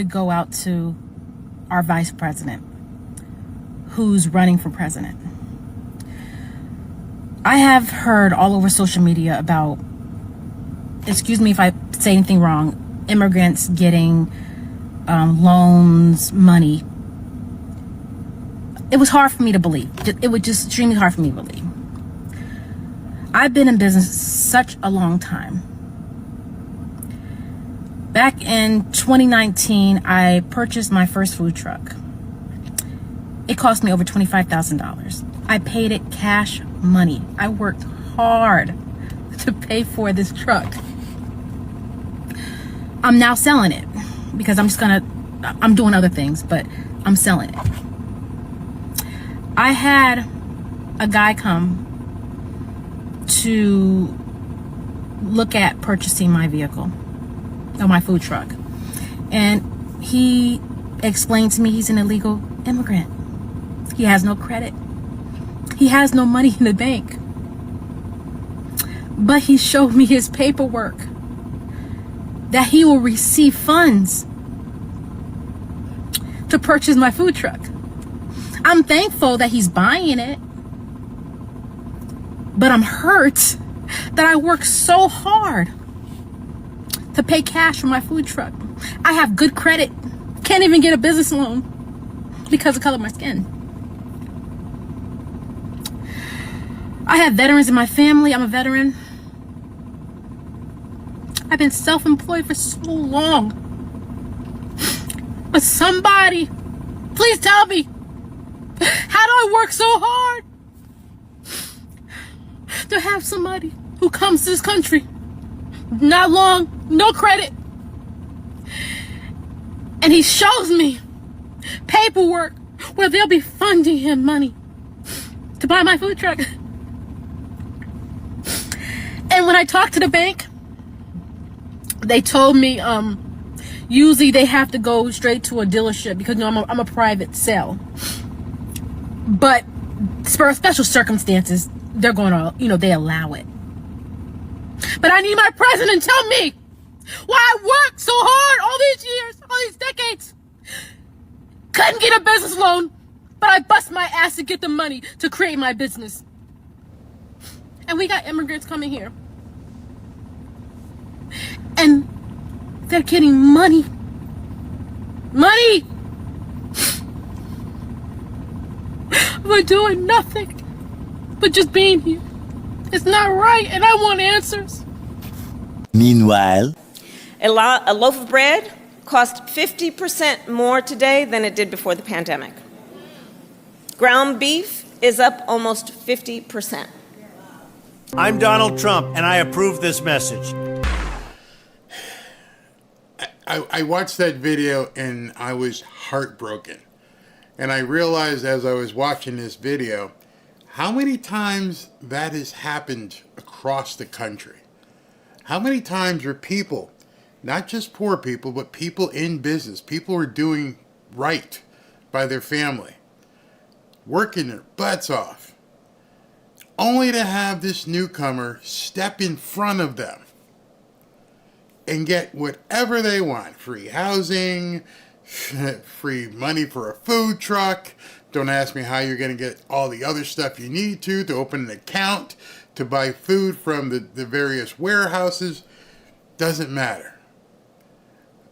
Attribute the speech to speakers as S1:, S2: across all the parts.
S1: to go out to our vice president who's running for president. I have heard all over social media about, excuse me if I say anything wrong, immigrants getting loans, money. It was hard for me to believe. It was just extremely hard for me to believe. I've been in business such a long time. Back in 2019, I purchased my first food truck. It cost me over $25,000. I paid it cash money. I worked hard to pay for this truck. I'm now selling it because I'm doing other things, but I'm selling it. I had a guy come to look at purchasing my vehicle or my food truck, and he explained to me he's an illegal immigrant. He has no credit. He has no money in the bank. But he showed me his paperwork that he will receive funds to purchase my food truck. I'm thankful that he's buying it, but I'm hurt that I worked so hard to pay cash for my food truck. I have good credit, can't even get a business loan because of the color of my skin. I have veterans in my family. I'm a veteran. I've been self-employed for so long. But somebody, please tell me, how do I work so hard to have somebody who comes to this country, not long, no credit, and he shows me paperwork where they'll be funding him money to buy my food truck. And when I talked to the bank, they told me usually they have to go straight to a dealership because I'm a private sale. But for special circumstances, they're going to, they allow it. But I need my president to tell me why I worked so hard all these years, all these decades. Couldn't get a business loan, but I bust my ass to get the money to create my business. And we got immigrants coming here. And they're getting money. Money! We're doing nothing but just being here. It's not right, and I want answers.
S2: Meanwhile,
S3: a loaf of bread costs 50% more today than it did before the pandemic. Ground beef is up almost 50%.
S4: I'm Donald Trump, and I approve this message.
S5: I watched that video and I was heartbroken. And I realized as I was watching this video how many times that has happened across the country. How many times are people, not just poor people, but people in business, people who are doing right by their family, working their butts off, only to have this newcomer step in front of them and get whatever they want. Free housing, free money for a food truck. Don't ask me how you're going to get all the other stuff you need to open an account, to buy food from the various warehouses. Doesn't matter.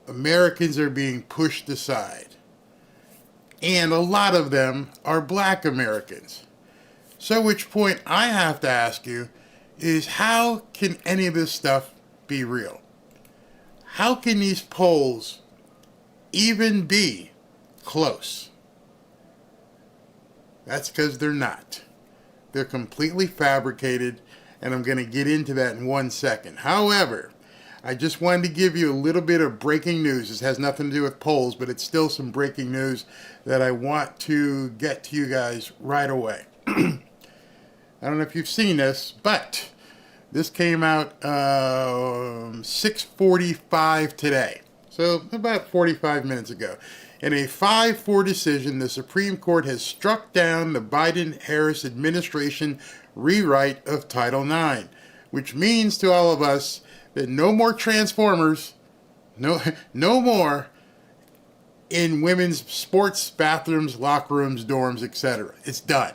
S5: Americans are being pushed aside. And a lot of them are black Americans. So which point I have to ask you is, how can any of this stuff be real? How can these polls even be close? That's because they're not. They're completely fabricated, and I'm going to get into that in 1 second. However, I just wanted to give you a little bit of breaking news. This has nothing to do with polls, but it's still some breaking news that I want to get to you guys right away. I don't know if you've seen this, but this came out 6:45 today, so about 45 minutes ago. In a 5-4 decision, the Supreme Court has struck down the Biden-Harris administration rewrite of Title IX, which means to all of us that no more Transformers, no more in women's sports bathrooms, locker rooms, dorms, etc. It's done.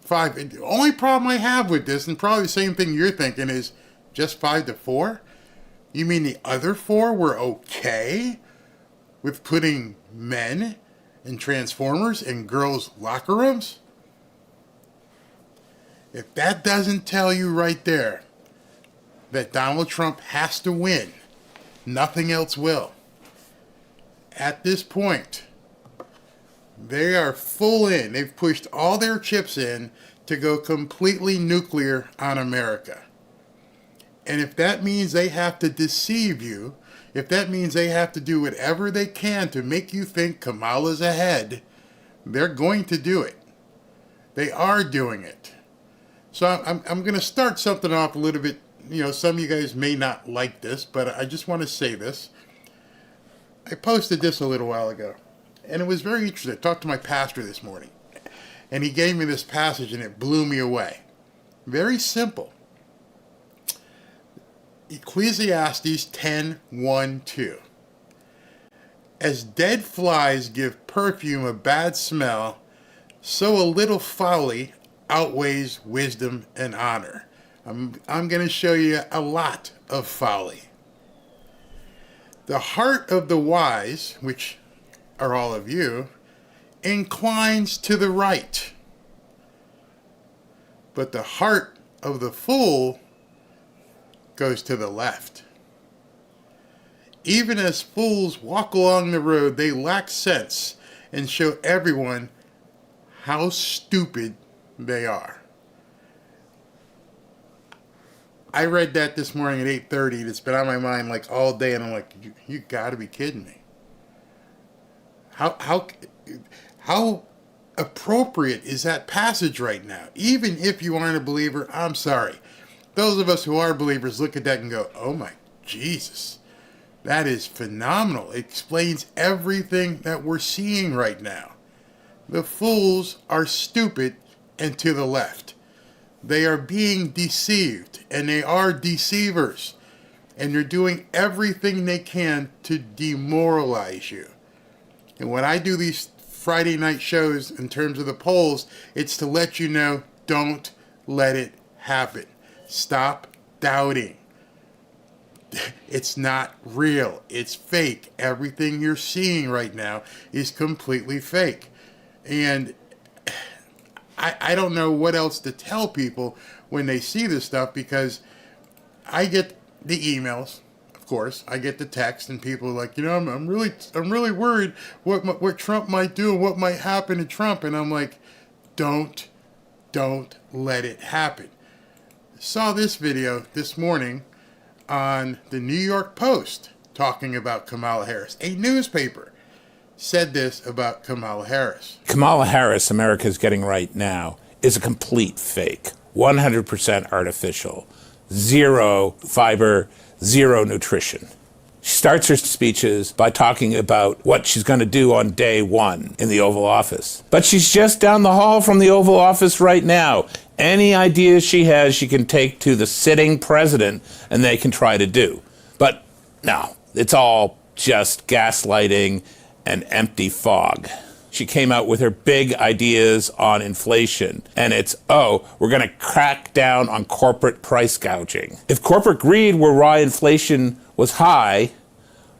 S5: 5. The only problem I have with this, and probably the same thing you're thinking, is just 5 to 4? You mean the other 4 were okay with putting men and Transformers in girls' locker rooms? If that doesn't tell you right there that Donald Trump has to win, nothing else will. At this point, they are full in. They've pushed all their chips in to go completely nuclear on America. And if that means they have to deceive you, if that means they have to do whatever they can to make you think Kamala's ahead, they're going to do it. They are doing it. So I'm going to start something off a little bit. You know, some of you guys may not like this, but I just want to say this. I posted this a little while ago, and it was very interesting. I talked to my pastor this morning, and he gave me this passage, and it blew me away. Very simple. Ecclesiastes 10:1-2. As dead flies give perfume a bad smell, so a little folly outweighs wisdom and honor. I'm going to show you a lot of folly. The heart of the wise, which are all of you, inclines to the right, but the heart of the fool goes to the left. Even as fools walk along the road, they lack sense and show everyone how stupid they are. I read that this morning at 8:30. It's been on my mind like all day, and I'm like, you got to be kidding me. How appropriate is that passage right now? Even if you aren't a believer, I'm sorry. Those of us who are believers look at that and go, oh my Jesus, that is phenomenal. It explains everything that we're seeing right now. The fools are stupid and to the left. They are being deceived, and they are deceivers. And they're doing everything they can to demoralize you. And when I do these Friday night shows in terms of the polls, it's to let you know, don't let it happen. Stop doubting. It's not real. It's fake. Everything you're seeing right now is completely fake. And I don't know what else to tell people when they see this stuff, because I get the emails, of course, I get the text, and people are like, you know, I'm really worried what Trump might do and what might happen to Trump, and I'm like, don't let it happen. Saw this video this morning on the New York Post talking about Kamala Harris. A newspaper said this about Kamala Harris.
S6: Kamala Harris, America's getting right now, is a complete fake. 100% artificial. Zero fiber, zero nutrition. She starts her speeches by talking about what she's going to do on day one in the Oval Office. But she's just down the hall from the Oval Office right now. Any ideas she has, she can take to the sitting president, and they can try to do. But no, it's all just gaslighting and empty fog. She came out with her big ideas on inflation, and it's, we're going to crack down on corporate price gouging. If corporate greed were why inflation was high,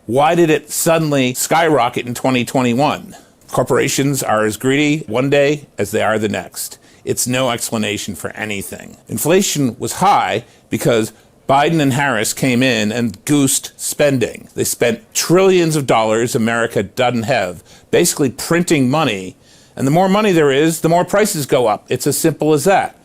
S6: why did it suddenly skyrocket in 2021? Corporations are as greedy one day as they are the next. It's no explanation for anything. Inflation was high because Biden and Harris came in and goosed spending. They spent trillions of dollars America doesn't have, basically printing money. And the more money there is, the more prices go up. It's as simple as that.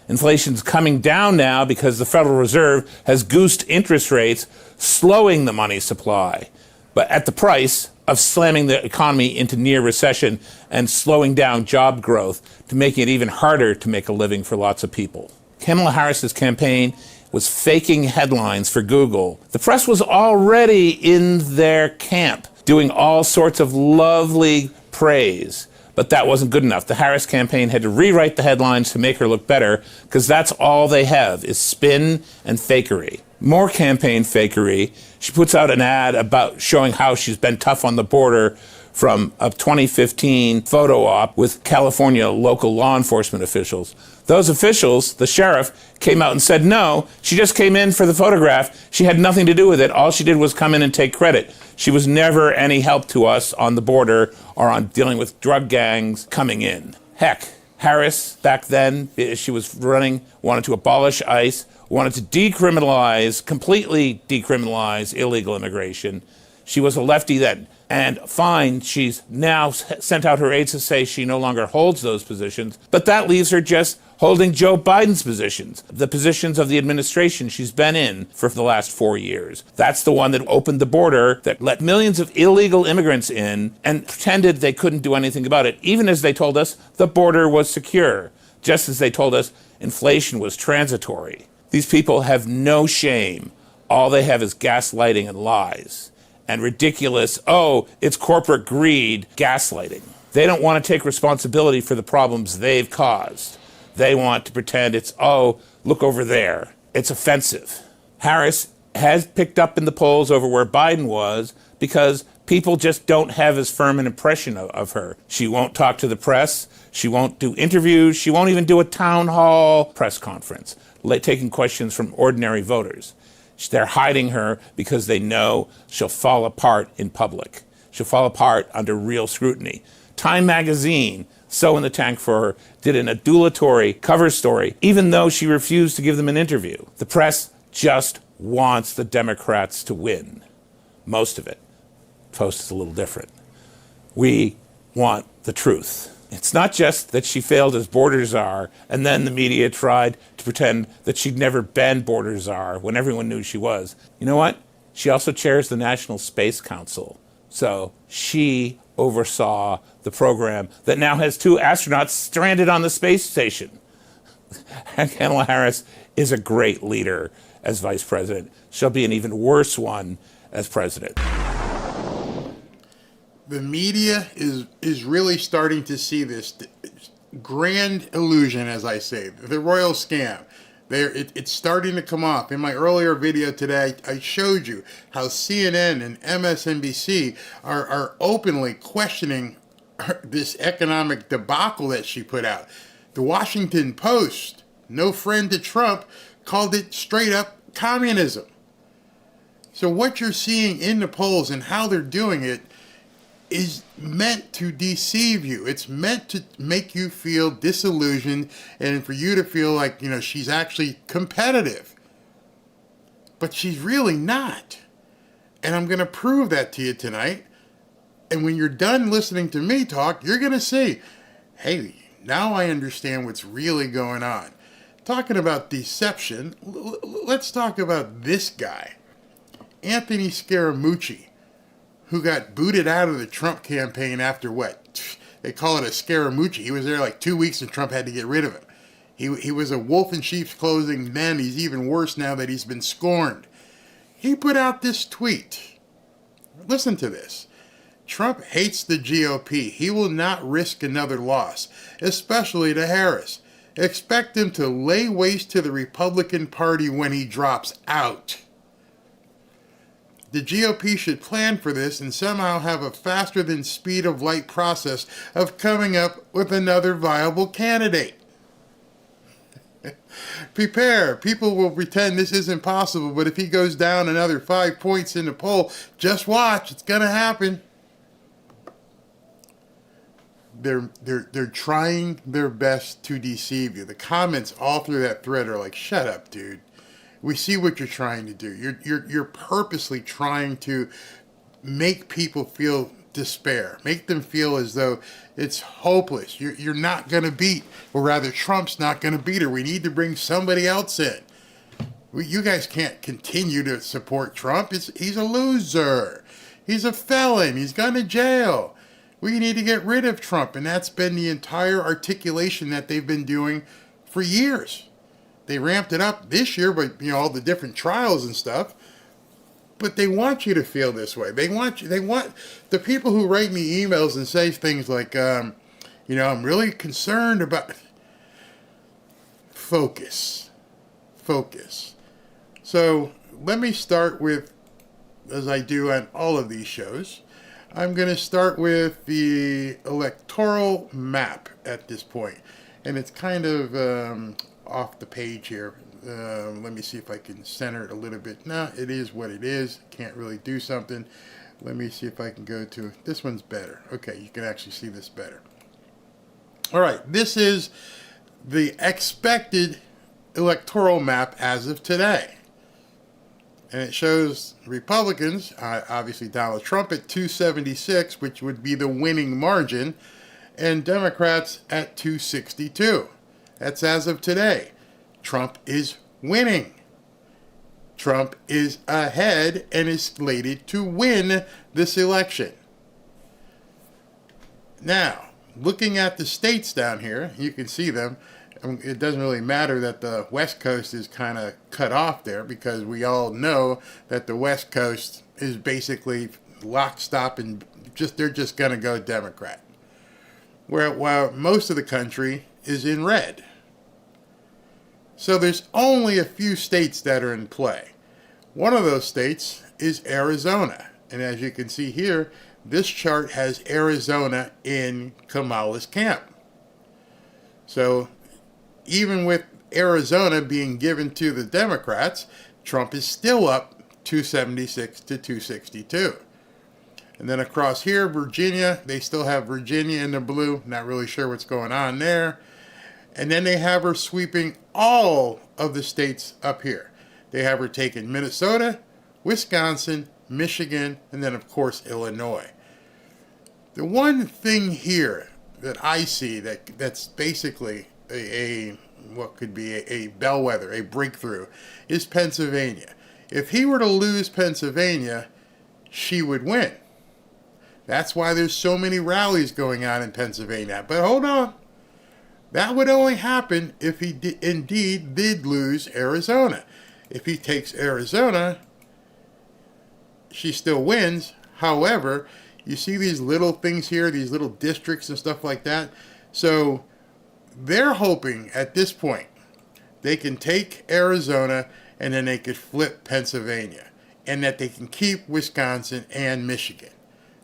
S6: Inflation's coming down now because the Federal Reserve has goosed interest rates, slowing the money supply, but at the price of slamming the economy into near recession and slowing down job growth to making it even harder to make a living for lots of people. Kamala Harris's campaign was faking headlines for Google. The press was already in their camp, doing all sorts of lovely praise. But that wasn't good enough. The Harris campaign had to rewrite the headlines to make her look better, because that's all they have, is spin and fakery. More campaign fakery. She puts out an ad about showing how she's been tough on the border from a 2015 photo op with California local law enforcement officials. Those officials, the sheriff, came out and said, no, she just came in for the photograph. She had nothing to do with it. All she did was come in and take credit. She was never any help to us on the border or on dealing with drug gangs coming in. Heck, Harris, back then, she was running, wanted to abolish ICE, wanted to decriminalize, completely decriminalize illegal immigration. She was a lefty then. And fine, she's now sent out her aides to say she no longer holds those positions, but that leaves her just holding Joe Biden's positions, the positions of the administration she's been in for the last 4 years. That's the one that opened the border, that let millions of illegal immigrants in and pretended they couldn't do anything about it, even as they told us the border was secure, just as they told us inflation was transitory. These people have no shame. All they have is gaslighting and lies. And ridiculous, oh, it's corporate greed, gaslighting. They don't want to take responsibility for the problems they've caused. They want to pretend it's, oh, look over there. It's offensive. Harris has picked up in the polls over where Biden was because people just don't have as firm an impression of her. She won't talk to the press. She won't do interviews. She won't even do a town hall press conference, taking questions from ordinary voters. They're hiding her because they know she'll fall apart in public. She'll fall apart under real scrutiny. Time magazine, so in the tank for her, did an adulatory cover story, even though she refused to give them an interview. The press just wants the Democrats to win. Most of it. Post is a little different. We want the truth. It's not just that she failed as border czar, and then the media tried to pretend that she'd never been border czar when everyone knew she was. You know what? She also chairs the National Space Council. So she oversaw the program that now has 2 astronauts stranded on the space station. Kamala Harris is a great leader as vice president. She'll be an even worse one as president.
S5: The media is really starting to see this grand illusion, as I say, the royal scam. It's starting to come off. In my earlier video today, I showed you how CNN and MSNBC are openly questioning this economic debacle that she put out. The Washington Post, no friend to Trump, called it straight up communism. So what you're seeing in the polls and how they're doing it is meant to deceive you. It's meant to make you feel disillusioned and for you to feel like, she's actually competitive. But she's really not. And I'm going to prove that to you tonight. And when you're done listening to me talk, you're going to see, hey, now I understand what's really going on. Talking about deception, let's talk about this guy, Anthony Scaramucci, who got booted out of the Trump campaign after what? They call it a Scaramucci. He was there like 2 weeks and Trump had to get rid of him. He was a wolf in sheep's clothing then. He's even worse now that he's been scorned. He put out this tweet. Listen to this. Trump hates the GOP. He will not risk another loss, especially to Harris. Expect him to lay waste to the Republican Party when he drops out. The GOP should plan for this and somehow have a faster than speed of light process of coming up with another viable candidate. Prepare. People will pretend this isn't possible, but if he goes down another 5 points in the poll, just watch. It's going to happen. They're trying their best to deceive you. The comments all through that thread are like, shut up, dude. We see what you're trying to do. You're purposely trying to make people feel despair, make them feel as though it's hopeless. You're not going to beat, or rather Trump's not going to beat her. We need to bring somebody else in. You guys can't continue to support Trump. He's a loser. He's a felon. He's gone to jail. We need to get rid of Trump. And that's been the entire articulation that they've been doing for years. They ramped it up this year by all the different trials and stuff. But they want you to feel this way. They want the people who write me emails and say things like, I'm really concerned about. Focus. So let me start with, as I do on all of these shows, I'm going to start with the electoral map at this point. And it's kind of off the page here. Let me see if I can center it a little bit. No, it is what it is. Can't really do something. Let me see if I can go to, this one's better. Okay, you can actually see this better. All right, this is the expected electoral map as of today. And it shows Republicans, obviously Donald Trump at 276, which would be the winning margin, and Democrats at 262. That's as of today. Trump is winning. Trump is ahead and is slated to win this election. Now, looking at the states down here, you can see them. It doesn't really matter that the West Coast is kind of cut off there, because we all know that the West Coast is basically lock, stop, and they're just going to go Democrat. While most of the country is in red. So there's only a few states that are in play. One of those states is Arizona. And as you can see here, this chart has Arizona in Kamala's camp. So even with Arizona being given to the Democrats, Trump is still up 276 to 262. And then across here, Virginia, they still have Virginia in the blue. Not really sure what's going on there. And then they have her sweeping all of the states up here. They have her taking Minnesota, Wisconsin, Michigan, and then, of course, Illinois. The one thing here that I see that's basically what could be a bellwether, a breakthrough, is Pennsylvania. If he were to lose Pennsylvania, she would win. That's why there's so many rallies going on in Pennsylvania. But hold on. That would only happen if he indeed did lose Arizona. If he takes Arizona, she still wins. However, you see these little things here, these little districts and stuff like that. So they're hoping at this point they can take Arizona and then they could flip Pennsylvania, and that they can keep Wisconsin and Michigan.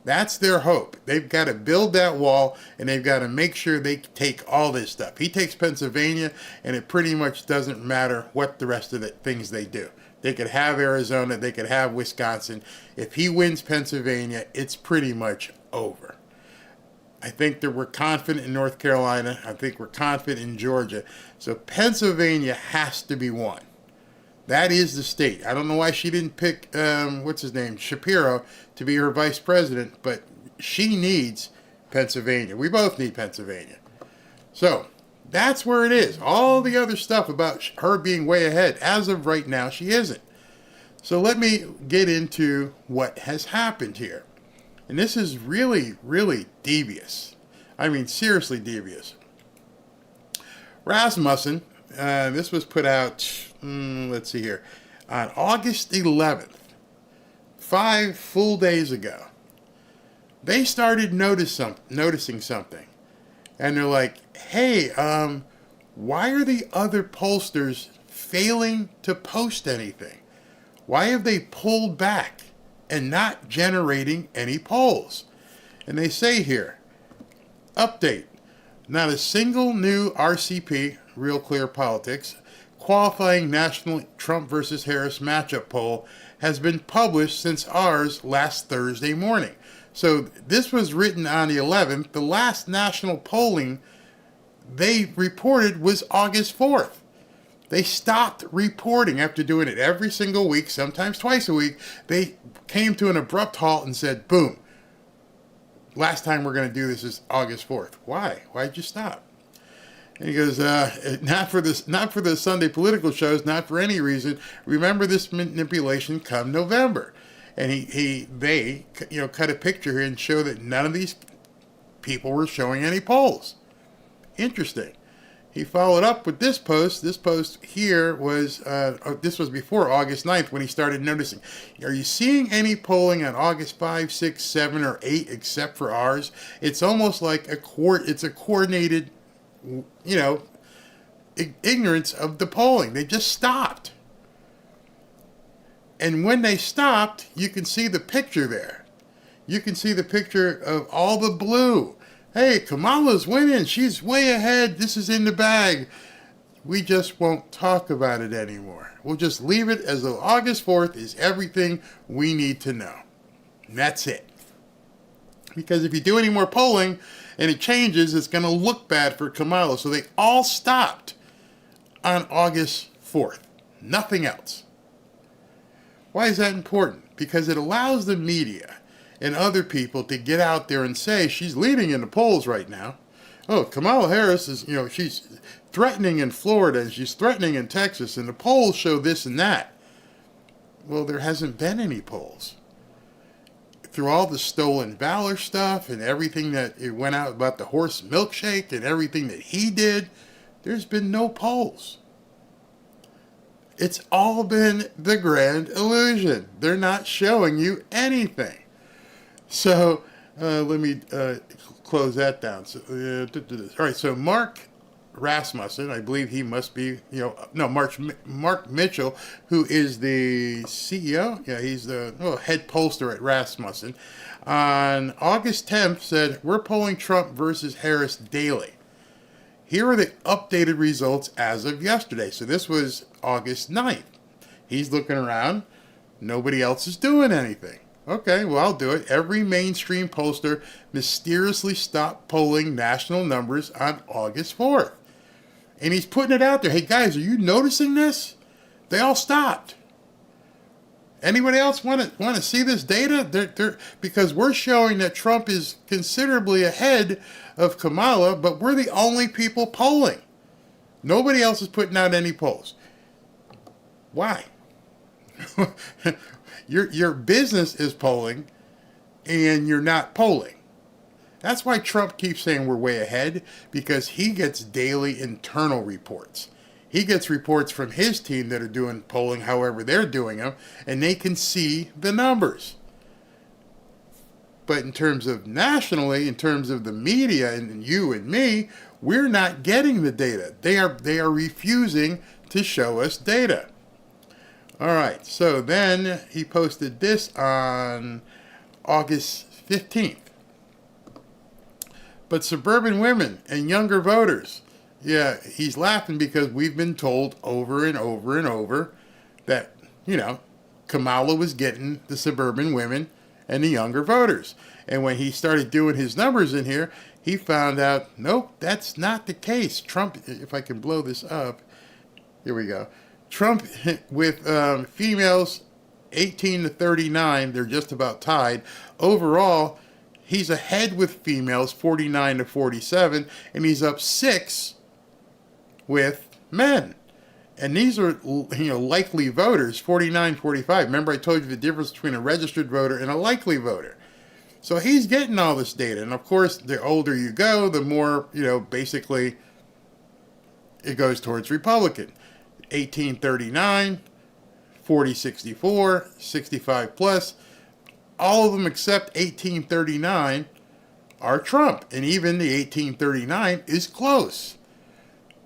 S5: That's their hope. They've got to build that wall, and they've got to make sure they take all this stuff. He takes Pennsylvania, and it pretty much doesn't matter what the rest of the things they do. They could have Arizona, they could have Wisconsin. If he wins Pennsylvania, it's pretty much over. I think that we're confident in North Carolina. I think we're confident in Georgia. So Pennsylvania has to be won. That is the state. I don't know why she didn't pick, Shapiro, to be her vice president, but she needs Pennsylvania. We both need Pennsylvania. So that's where it is. All the other stuff about her being way ahead, as of right now, she isn't. So let me get into what has happened here. And this is really, really devious. I mean, seriously devious. Rasmussen, this was put out, let's see here, on August 11th, 5 full days ago. They started noticing something. And they're like, hey, why are the other pollsters failing to post anything? Why have they pulled back and not generating any polls? And they say here, update, not a single new RCP, Real Clear Politics, qualifying national Trump versus Harris matchup poll has been published since ours last Thursday morning. So this was written on the 11th. The last national polling they reported was August 4th. They stopped reporting after doing it every single week, sometimes twice a week. They came to an abrupt halt and said, boom, last time we're going to do this is August 4th. Why? Why'd you stop? And he goes, not for the Sunday political shows, not for any reason. Remember this manipulation come November. And they cut a picture here and show that none of these people were showing any polls. Interesting. He followed up with this post. This post here was, this was before August 9th when he started noticing. Are you seeing any polling on August 5, 6, 7, or 8 except for ours? It's almost like it's a coordinated, ignorance of the polling. They just stopped. And when they stopped, you can see the picture there. You can see the picture of all the blue. Hey, Kamala's winning. She's way ahead. This is in the bag. We just won't talk about it anymore. We'll just leave it as though August 4th is everything we need to know. And that's it. Because if you do any more polling and it changes, it's going to look bad for Kamala. So they all stopped on August 4th. Nothing else. Why is that important? Because it allows the media and other people to get out there and say she's leading in the polls right now. Oh, Kamala Harris is, she's threatening in Florida and she's threatening in Texas and the polls show this and that. Well, there hasn't been any polls. Through all the stolen valor stuff and everything that it went out about the horse milkshake and everything that he did, there's been no polls. It's all been the grand illusion. They're not showing you anything. So let me close that down. So, all right, so Mark Rasmussen, I believe he must be, Mark Mitchell, who is the CEO. Yeah, he's the head pollster at Rasmussen. On August 10th said, we're polling Trump versus Harris daily. Here are the updated results as of yesterday. So this was August 9th. He's looking around. Nobody else is doing anything. Okay, well, I'll do it. Every mainstream pollster mysteriously stopped polling national numbers on August 4th. And he's putting it out there. Hey, guys, are you noticing this? They all stopped. Anybody else want to see this data? Because we're showing that Trump is considerably ahead of Kamala, but we're the only people polling. Nobody else is putting out any polls. Why? Your business is polling, and you're not polling. That's why Trump keeps saying we're way ahead, because he gets daily internal reports. He gets reports from his team that are doing polling however they're doing them, and they can see the numbers. But in terms of nationally, in terms of the media and you and me, we're not getting the data. They are refusing to show us data. All right, so then he posted this on August 15th. But suburban women and younger voters, yeah, he's laughing because we've been told over and over and over that, Kamala was getting the suburban women and the younger voters. And when he started doing his numbers in here, he found out, nope, that's not the case. Trump, if I can blow this up, here we go. Trump with females 18 to 39, they're just about tied. Overall, he's ahead with females 49 to 47, and he's up 6 with men. And these are, likely voters, 49, 45. Remember I told you the difference between a registered voter and a likely voter. So he's getting all this data. And of course, the older you go, the more, basically it goes towards Republican. 1839, 4064, 65 plus. All of them except 1839 are Trump. And even the 1839 is close.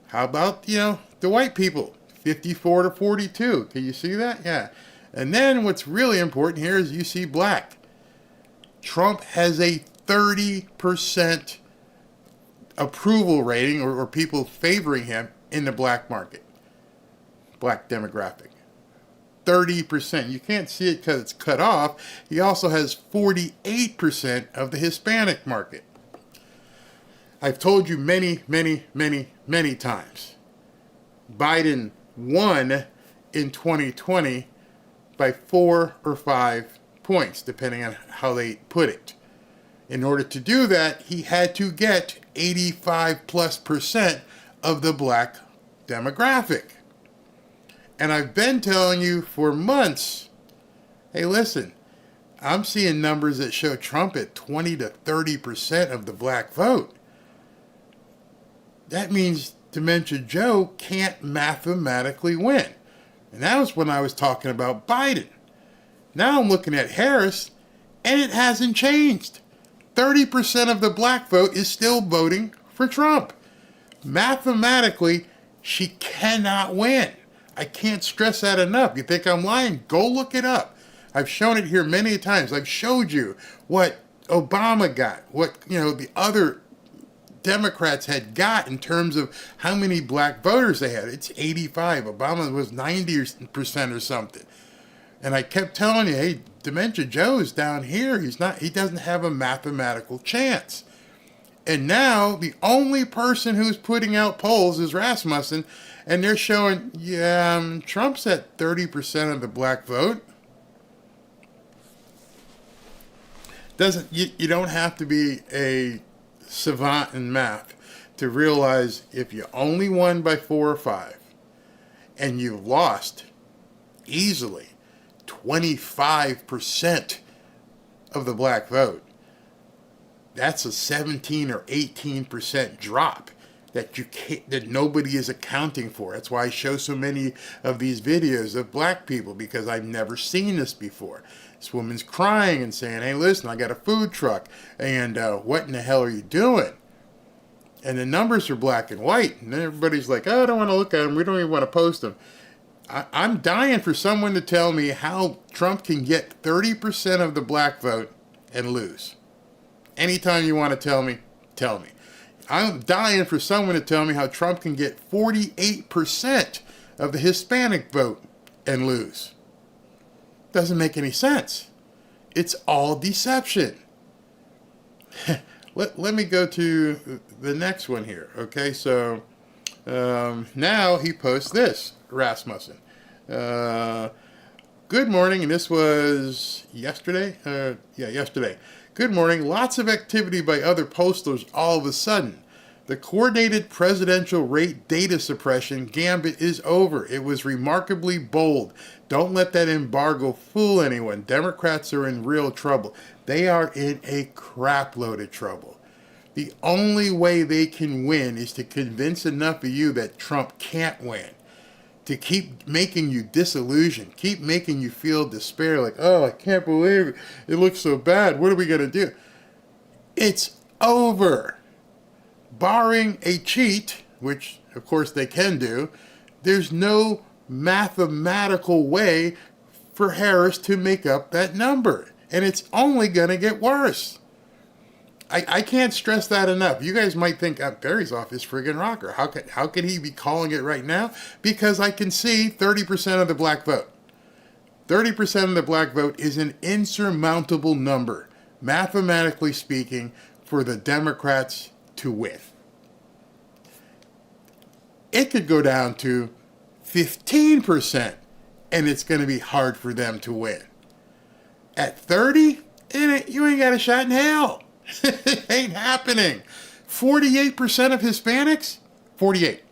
S5: How about, the white people? 54 to 42. Can you see that? Yeah. And then what's really important here is you see black. Trump has a 30% approval rating or people favoring him in the black market. Black demographic. 30%. You can't see it because it's cut off. He also has 48% of the Hispanic market. I've told you many, many, many, many times. Biden won in 2020 by 4 or 5 points, depending on how they put it. In order to do that, he had to get 85+% of the black demographic. And I've been telling you for months, hey, listen, I'm seeing numbers that show Trump at 20 to 30% of the black vote. That means Dementia Joe can't mathematically win. And that was when I was talking about Biden. Now I'm looking at Harris, and it hasn't changed. 30% of the black vote is still voting for Trump. Mathematically, she cannot win. I can't stress that enough. You think I'm lying? Go look it up. I've shown it here many times. I've showed you what Obama got, what the other Democrats had got in terms of how many black voters they had. It's 85. Obama was 90% or something. And I kept telling you, hey, Dementia Joe's down here. He doesn't have a mathematical chance. And now the only person who's putting out polls is Rasmussen, and they're showing, Trump's at 30% of the black vote. You don't have to be a savant in math to realize if you only won by 4 or 5 and you lost easily 25% of the black vote, that's a 17 or 18% drop that nobody is accounting for. That's why I show so many of these videos of black people, because I've never seen this before. This woman's crying and saying, hey, listen, I got a food truck, and what in the hell are you doing? And the numbers are black and white, and then everybody's like, oh, I don't want to look at them. We don't even want to post them. I'm dying for someone to tell me how Trump can get 30% of the black vote and lose. Anytime you want to tell me, tell me. I'm dying for someone to tell me how Trump can get 48% of the Hispanic vote and lose. Doesn't make any sense. It's all deception. Let me go to the next one here. Okay, so now he posts this, Rasmussen. Good morning, and this was yesterday? Yesterday. Good morning. Lots of activity by other posters all of a sudden. The coordinated presidential rate data suppression gambit is over. It was remarkably bold. Don't let that embargo fool anyone. Democrats are in real trouble. They are in a crap load of trouble. The only way they can win is to convince enough of you that Trump can't win. To keep making you disillusioned, keep making you feel despair, like, oh, I can't believe it. It looks so bad. What are we going to do? It's over. Barring a cheat, which of course they can do, there's no mathematical way for Harris to make up that number. And it's only going to get worse. I can't stress that enough. You guys might think Barry's off his friggin' rocker. How could he be calling it right now? Because I can see 30% of the black vote. 30% of the black vote is an insurmountable number, mathematically speaking, for the Democrats to win. It could go down to 15%, and it's going to be hard for them to win. At 30, you ain't got a shot in hell. It ain't happening. 48% of Hispanics? 48.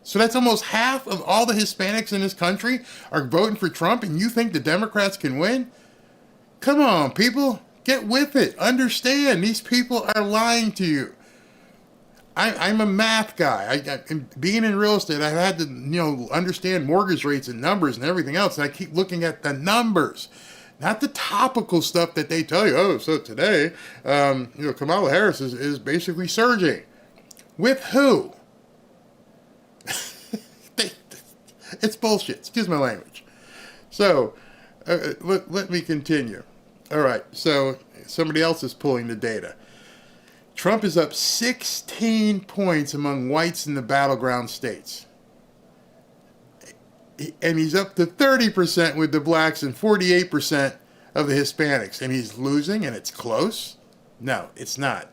S5: So that's almost half of all the Hispanics in this country are voting for Trump, and you think the Democrats can win? Come on, people. Get with it. Understand. These people are lying to you. I'm a math guy. Being in real estate, I've had to understand mortgage rates and numbers and everything else, and I keep looking at the numbers. Not the topical stuff that they tell you. Oh, so today, Kamala Harris is basically surging. With who? It's bullshit. Excuse my language. So, let me continue. All right, so somebody else is pulling the data. Trump is up 16 points among whites in the battleground states. And he's up to 30% with the blacks and 48% of the Hispanics. And he's losing, and it's close? No, it's not.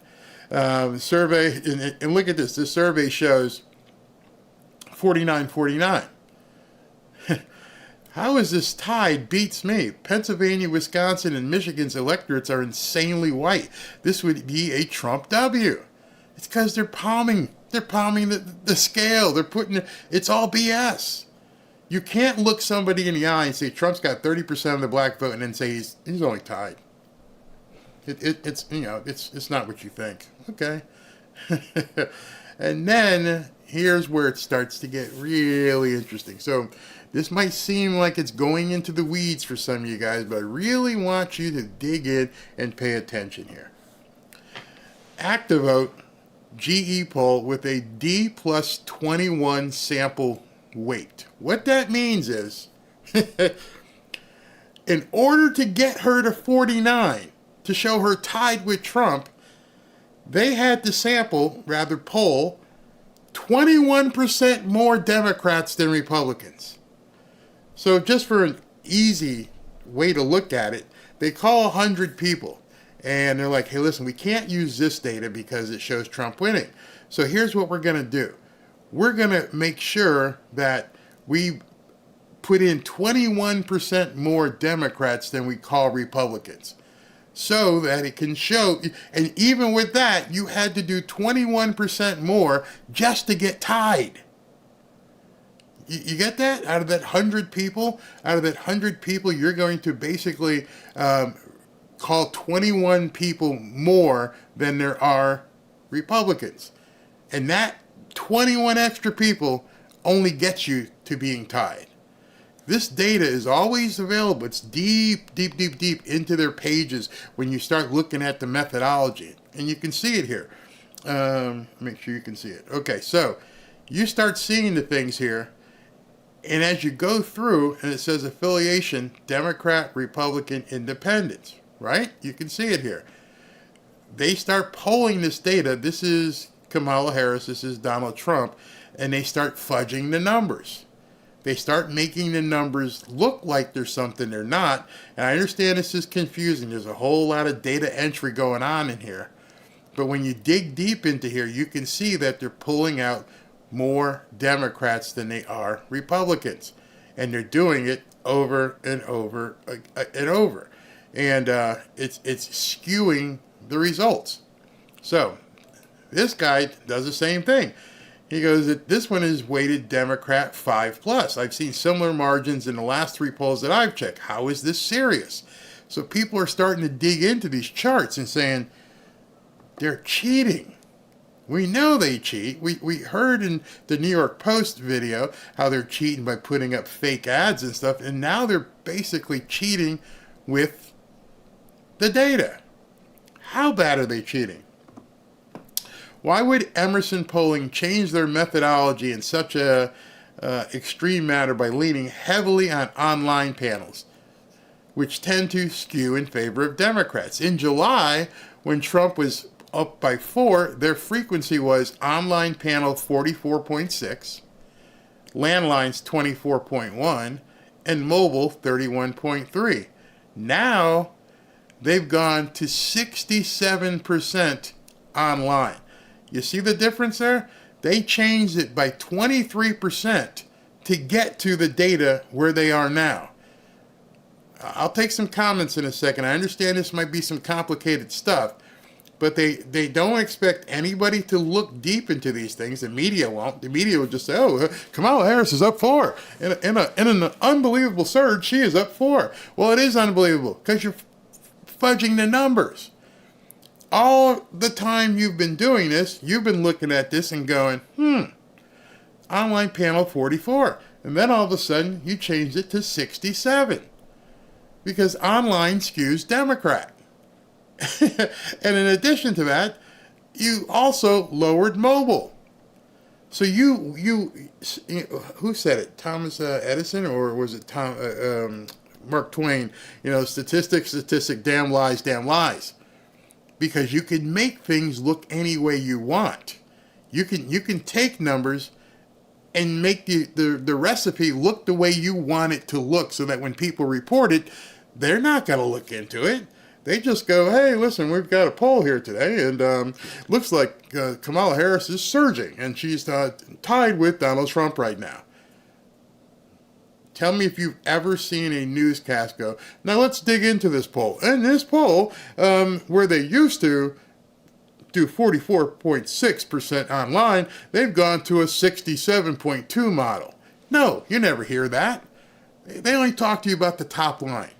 S5: The survey, and look at this. This survey shows 49-49. How is this tied? Beats me. Pennsylvania, Wisconsin, and Michigan's electorates are insanely white. This would be a Trump W. It's because they're palming. They're palming the scale. They're putting it's all BS. You can't look somebody in the eye and say Trump's got 30% of the black vote and then say he's only tied. It's not what you think. Okay. And then here's where it starts to get really interesting. So this might seem like it's going into the weeds for some of you guys, but I really want you to dig in and pay attention here. Activote GE poll with a D plus 21 sample weight. What that means is, in order to get her to 49, to show her tied with Trump, they had to poll 21% more Democrats than Republicans. So just for an easy way to look at it, they call 100 people. And they're like, hey, listen, we can't use this data because it shows Trump winning. So here's what we're going to do. We're going to make sure that we put in 21% more Democrats than we call Republicans, so that it can show. And even with that, you had to do 21% more just to get tied. You get that? Out of that 100 people, you're going to basically call 21 people more than there are Republicans. And that 21 extra people only gets you to being tied. This data is always available. It's deep into their pages when you start looking at the methodology. And you can see it here. Make sure you can see it. Okay, so you start seeing the things here. And as you go through, and it says affiliation, Democrat, Republican, Independents, right? You can see it here. They start polling this data. This is Kamala Harris, this is Donald Trump, and they start fudging the numbers. They start making the numbers look like there's something they're not. And I understand this is confusing. There's a whole lot of data entry going on in here. But when you dig deep into here, you can see that they're pulling out more Democrats than they are Republicans. And they're doing it over and over and over. And it's skewing the results. So this guy does the same thing. He goes, this one is weighted Democrat 5+. I've seen similar margins in the last 3 polls that I've checked. How is this serious? So people are starting to dig into these charts and saying, they're cheating. We know they cheat. We heard in the New York Post video how they're cheating by putting up fake ads and stuff. And now they're basically cheating with the data. How bad are they cheating? Why would Emerson polling change their methodology in such a extreme manner by leaning heavily on online panels, which tend to skew in favor of Democrats? In July, when Trump was up by 4, their frequency was online panel 44.6, landlines 24.1, and mobile 31.3. Now, they've gone to 67% online. You see the difference there? They changed it by 23% to get to the data where they are now. I'll take some comments in a second. I understand this might be some complicated stuff, but they don't expect anybody to look deep into these things. The media won't. The media will just say, oh, Kamala Harris is up 4. In an unbelievable surge, she is up 4. Well, it is unbelievable because you're fudging the numbers. All the time you've been doing this, you've been looking at this and going, online panel 44. And then all of a sudden, you changed it to 67. Because online skews Democrat. And in addition to that, you also lowered mobile. So you who said it? Thomas Edison, or was it Mark Twain? Statistic, damn lies. Because you can make things look any way you want. You can take numbers and make the recipe look the way you want it to look, so that when people report it, they're not going to look into it. They just go, hey, listen, we've got a poll here today, and looks like Kamala Harris is surging, and she's tied with Donald Trump right now. Tell me if you've ever seen a newscast go, now let's dig into this poll. And this poll, where they used to do 44.6% online, they've gone to a 67.2 model. No, you never hear that. They only talk to you about the top line.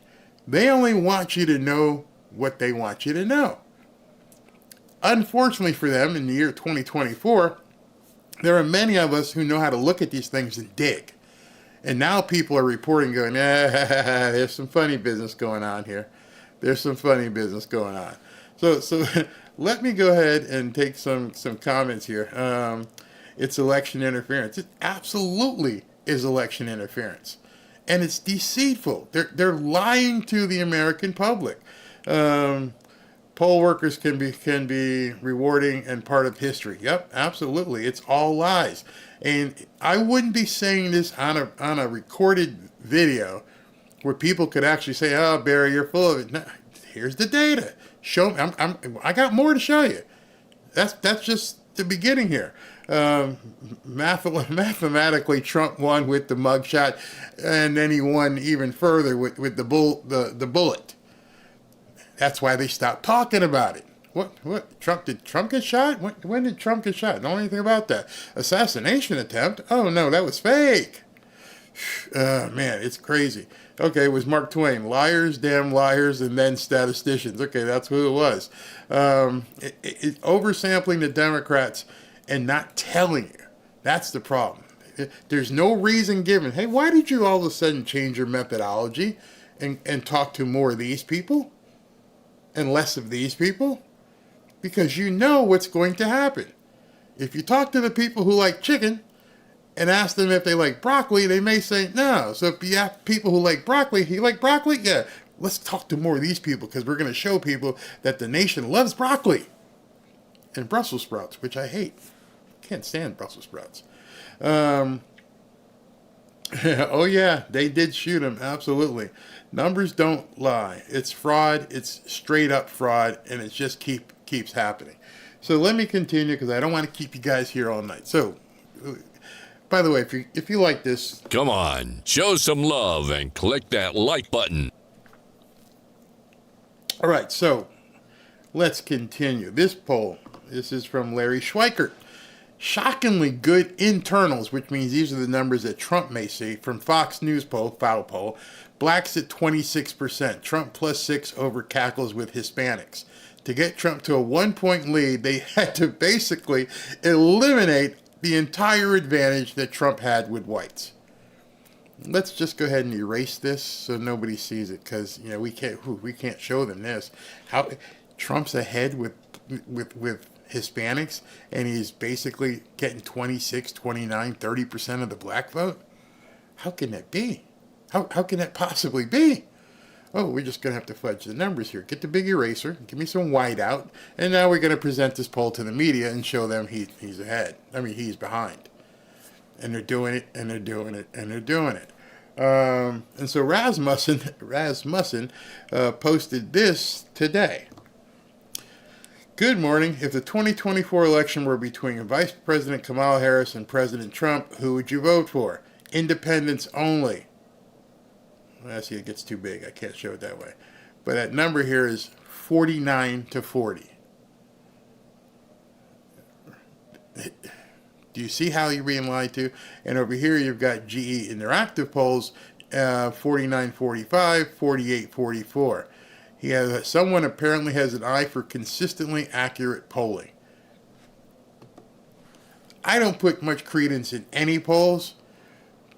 S5: They only want you to know what they want you to know. Unfortunately for them, in the year 2024, there are many of us who know how to look at these things and dig. And now people are reporting going, there's some funny business going on here. There's some funny business going on. So let me go ahead and take some comments here. It's election interference. It absolutely is election interference. And it's deceitful. They're lying to the American public. Poll workers can be rewarding and part of history. Yep, absolutely. It's all lies. And I wouldn't be saying this on a recorded video where people could actually say, "Oh, Barry, you're full of it." No, here's the data. Show me. I got more to show you. That's just the beginning here. Mathematically, Trump won with the mugshot, and then he won even further with the bullet. That's why they stopped talking about it. What? Did Trump get shot? When did Trump get shot? Don't know anything about that. Assassination attempt? Oh no, that was fake. Man, it's crazy. Okay, it was Mark Twain. Liars, damn liars, and then statisticians. Okay, that's who it was. It's oversampling the Democrats and not telling you. That's the problem. There's no reason given. Hey, why did you all of a sudden change your methodology and talk to more of these people and less of these people? Because you know what's going to happen. If you talk to the people who like chicken and ask them if they like broccoli, they may say no. So if you ask people who like broccoli, you like broccoli? Yeah, let's talk to more of these people because we're going to show people that the nation loves broccoli and Brussels sprouts, which I hate. Can't stand Brussels sprouts. Oh yeah, they did shoot him. Absolutely. Numbers don't lie. It's fraud. It's straight up fraud, and it just keeps happening. So let me continue because I don't want to keep you guys here all night. So, by the way, if you like this,
S7: come on, show some love and click that like button.
S5: All right, so let's continue. This poll, this is from Larry Schweikert. Shockingly good internals, which means these are the numbers that Trump may see, from Fox News poll, foul poll. Blacks at 26%. Trump +6 over cackles with Hispanics. To get Trump to a 1-point lead, they had to basically eliminate the entire advantage that Trump had with whites. Let's just go ahead and erase this so nobody sees it, because we can't show them this. How Trump's ahead with Hispanics, and he's basically getting 26, 29, 30% of the black vote? How can that be? How can that possibly be? Oh, we're just going to have to fudge the numbers here. Get the big eraser, give me some whiteout, and now we're going to present this poll to the media and show them he's ahead. I mean, he's behind. And they're doing it, and they're doing it, and they're doing it. And so Rasmussen posted this today. Good morning. If the 2024 election were between Vice President Kamala Harris and President Trump, who would you vote for? Independents only. I see it gets too big. I can't show it that way. But that number here is 49-40. Do you see how you're being lied to? And over here you've got GE Interactive polls, 49-45, 48-44. Someone apparently has an eye for consistently accurate polling. I don't put much credence in any polls,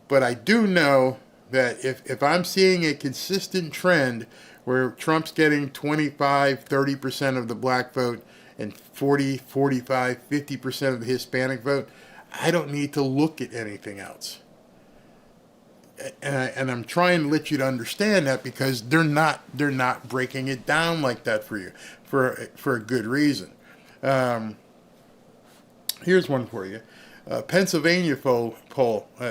S5: but I do know that if I'm seeing a consistent trend where Trump's getting 25, 30% of the black vote and 40, 45, 50% of the Hispanic vote, I don't need to look at anything else. And I'm trying to let you to understand that because they're not breaking it down like that for you for a good reason. Here's one for you. Pennsylvania poll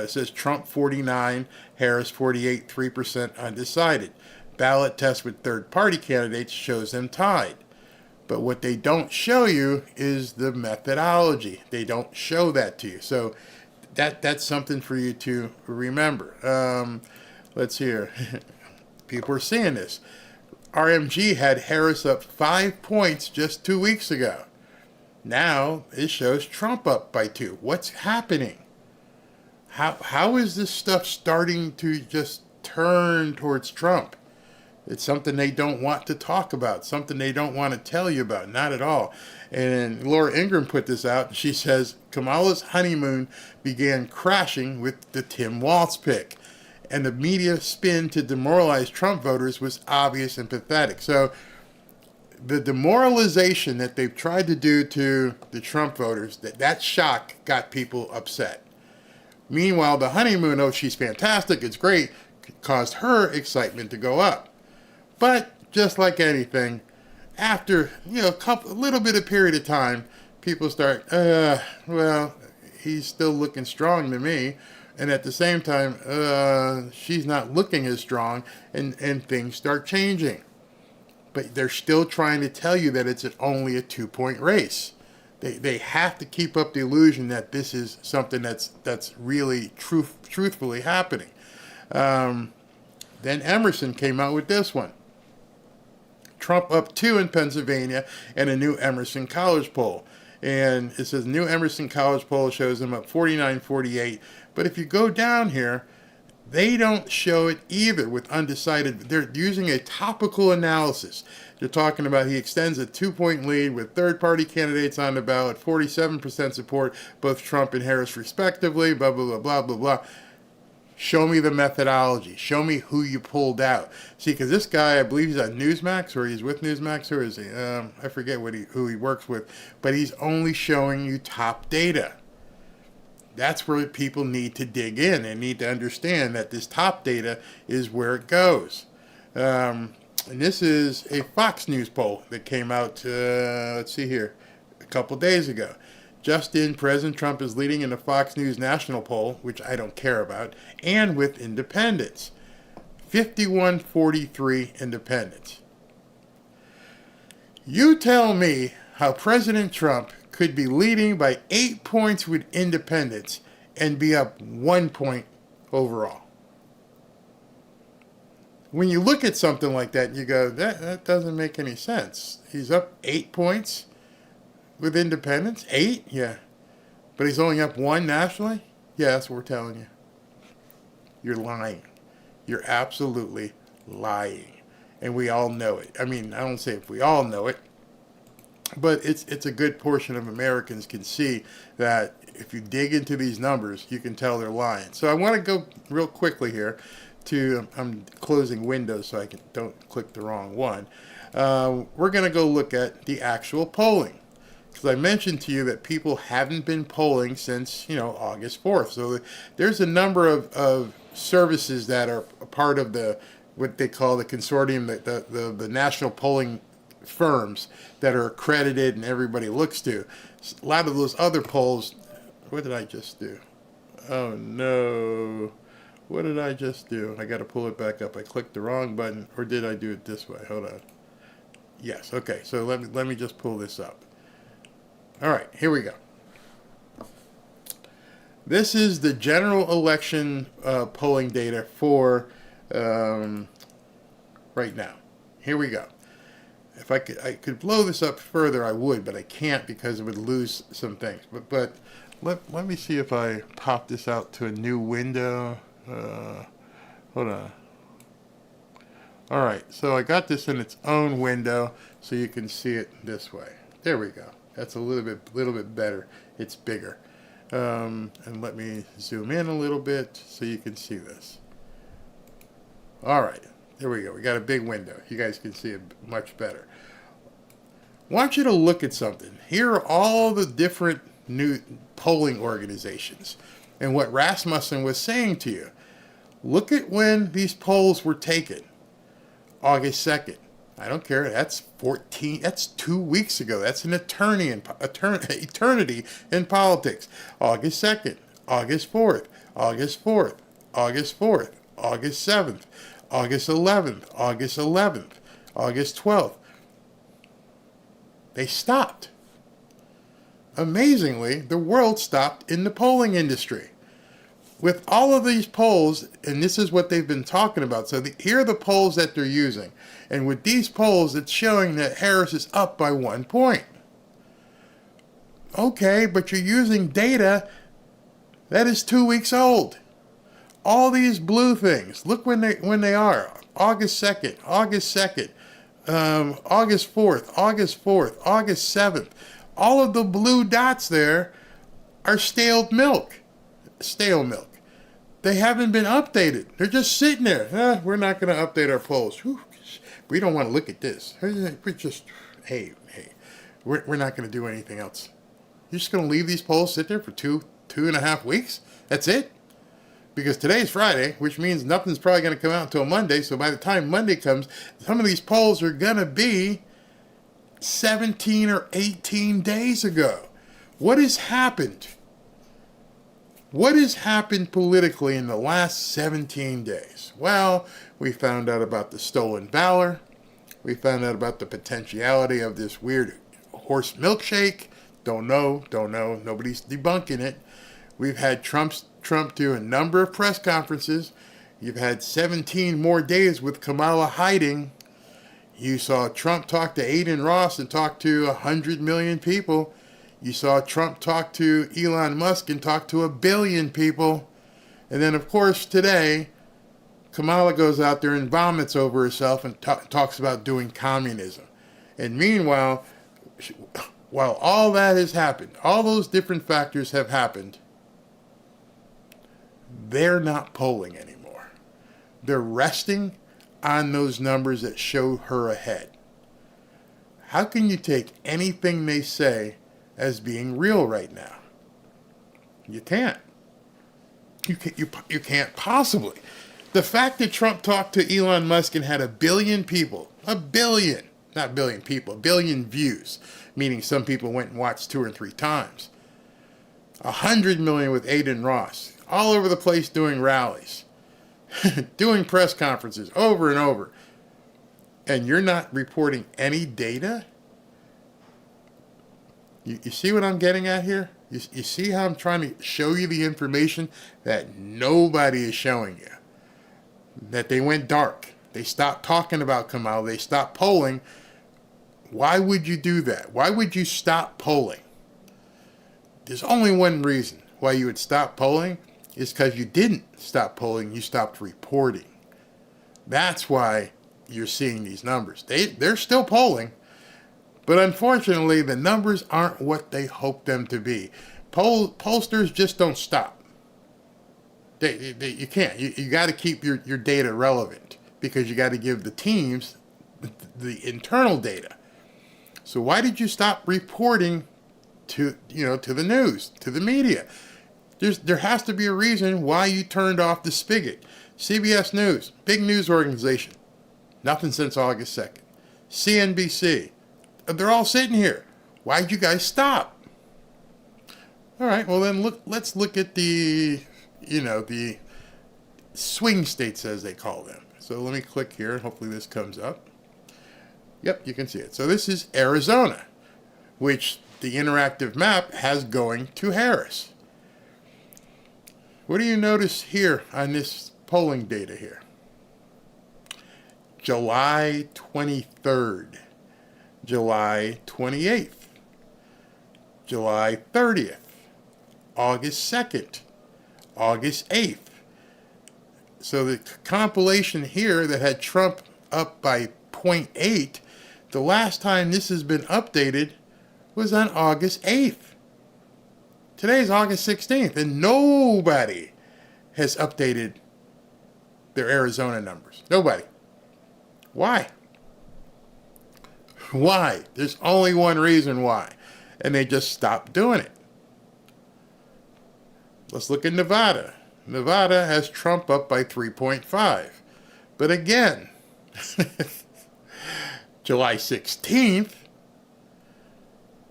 S5: says Trump 49, Harris 48, 3% undecided. Ballot test with third-party candidates shows them tied. But what they don't show you is the methodology. They don't show that to you. So that's something for you to remember. Let's see here. People are seeing this. RMG had Harris up 5 points just 2 weeks ago. Now it shows Trump up by 2. What's happening? How is this stuff starting to just turn towards Trump? It's something they don't want to talk about, something they don't want to tell you about, not at all. And Laura Ingraham put this out, and she says, Kamala's honeymoon began crashing with the Tim Walz pick. And the media spin to demoralize Trump voters was obvious and pathetic. So the demoralization that they've tried to do to the Trump voters, that shock got people upset. Meanwhile, the honeymoon, oh, she's fantastic, it's great, caused her excitement to go up. But just like anything, after a little bit of period of time, people start, well, he's still looking strong to me, and at the same time, she's not looking as strong, and things start changing. But they're still trying to tell you that it's only a 2-point race. They have to keep up the illusion that this is something that's really truthfully happening. Then Emerson came out with this one. Trump up 2 in Pennsylvania and a new Emerson College poll. And it says new Emerson College poll shows him up 49-48. But if you go down here, they don't show it either with undecided. They're using a topical analysis. They're talking about he extends a 2-point lead with third-party candidates on the ballot, 47% support, both Trump and Harris respectively, blah, blah, blah, blah, blah, blah. Show me the methodology. Show me who you pulled out. See, because this guy, I believe he's on Newsmax, or he's with Newsmax, or is he? I forget who he works with, but he's only showing you top data. That's where people need to dig in and need to understand that this top data is where it goes. And this is a Fox News poll that came out, let's see here, a couple days ago. Just in, President Trump is leading in the Fox News national poll, which I don't care about, and with independents. 51-43 independents. You tell me how President Trump could be leading by 8 points with independents and be up 1 point overall. When you look at something like that, you go, that doesn't make any sense. He's up 8 points with independents? 8? Yeah. But he's only up 1 nationally? Yeah, that's what we're telling you. You're lying. You're absolutely lying. And we all know it. I mean, I don't say if we all know it, but it's a good portion of Americans can see that if you dig into these numbers, you can tell they're lying. So I want to go real quickly here to, I'm closing Windows so I don't click the wrong one. We're going to go look at the actual polling. Because I mentioned to you that people haven't been polling since, August 4th. So there's a number of services that are a part of what they call the consortium, the national polling firms that are accredited and everybody looks to. A lot of those other polls, what did I just do? Oh no, what did I just do? I got to pull it back up. I clicked the wrong button, or did I do it this way? Hold on. Yes, okay, so let me just pull this up. All right, here we go. This is the general election polling data for right now. Here we go. If I could blow this up further, I would, but I can't because it would lose some things. But let me see if I pop this out to a new window. Hold on. All right, so I got this in its own window, so you can see it this way. There we go. That's a little bit better. It's bigger. And let me zoom in a little bit so you can see this. All right, there we go. We got a big window. You guys can see it much better. I want you to look at something. Here are all the different new polling organizations and what Rasmussen was saying to you. Look at when these polls were taken. August 2nd. I don't care. That's 2 weeks ago. That's an eternity in politics. August 2nd, August 4th, August 4th, August 4th, August 7th, August 11th, August 11th, August 12th. They stopped. Amazingly, the world stopped in the polling industry. With all of these polls, and this is what they've been talking about, so here are the polls that they're using. And with these polls, it's showing that Harris is up by 1 point. Okay, but you're using data that is 2 weeks old. All these blue things, look when they are. August 2nd, August 2nd, August 4th, August 4th, August 7th. All of the blue dots there are stale milk. They haven't been updated. They're just sitting there. We're not going to update our polls. Whew. We don't want to look at this. We're just, we're not going to do anything else. You're just going to leave these polls sit there for two and a half weeks? That's it? Because today's Friday, which means nothing's probably going to come out until Monday. So by the time Monday comes, some of these polls are going to be 17 or 18 days ago. What has happened? What has happened politically in the last 17 days? Well, we found out about the stolen valor. We found out about the potentiality of this weird horse milkshake. Don't know. Nobody's debunking it. We've had Trump do a number of press conferences. You've had 17 more days with Kamala hiding. You saw Trump talk to Aiden Ross and talk to 100 million people. You saw Trump talk to Elon Musk and talk to 1 billion people. And then, of course, today, Kamala goes out there and vomits over herself and talks about doing communism. And meanwhile, while all that has happened, all those different factors have happened, they're not polling anymore. They're resting on those numbers that show her ahead. How can you take anything they say as being real right now? You can't. You can't possibly. The fact that Trump talked to Elon Musk and had 1 billion people, 1 billion, not billion people, 1 billion views, meaning some people went and watched 2 or 3 times. 100 million with Aiden Ross, all over the place doing rallies, doing press conferences over and over. And you're not reporting any data? You see what I'm getting at here? You see how I'm trying to show you the information that nobody is showing you? That they went dark. They stopped talking about Kamala. They stopped polling. Why would you do that? Why would you stop polling? There's only one reason why you would stop polling. Is because you didn't stop polling. You stopped reporting. That's why you're seeing these numbers. They're still polling. But unfortunately, the numbers aren't what they hope them to be. Pollsters just don't stop. You can't. You got to keep your data relevant because you got to give the teams the internal data. So why did you stop reporting to the news, to the media? There has to be a reason why you turned off the spigot. CBS News, big news organization, nothing since August 2nd. CNBC, they're all sitting here. Why'd you guys stop? All right, well then let's look at the swing states as they call them. So let me click here. Hopefully this comes up. Yep, you can see it. So this is Arizona, which the interactive map has going to Harris. What do you notice here on this polling data here? July 23rd, July 28th, July 30th, August 2nd, August 8th. So the compilation here that had Trump up by 0.8, the last time this has been updated was on August 8th. Today's August 16th, and nobody has updated their Arizona numbers. Nobody. Why? Why? There's only one reason why. And they just stopped doing it. Let's look at Nevada. Nevada has Trump up by 3.5. But again, July 16th,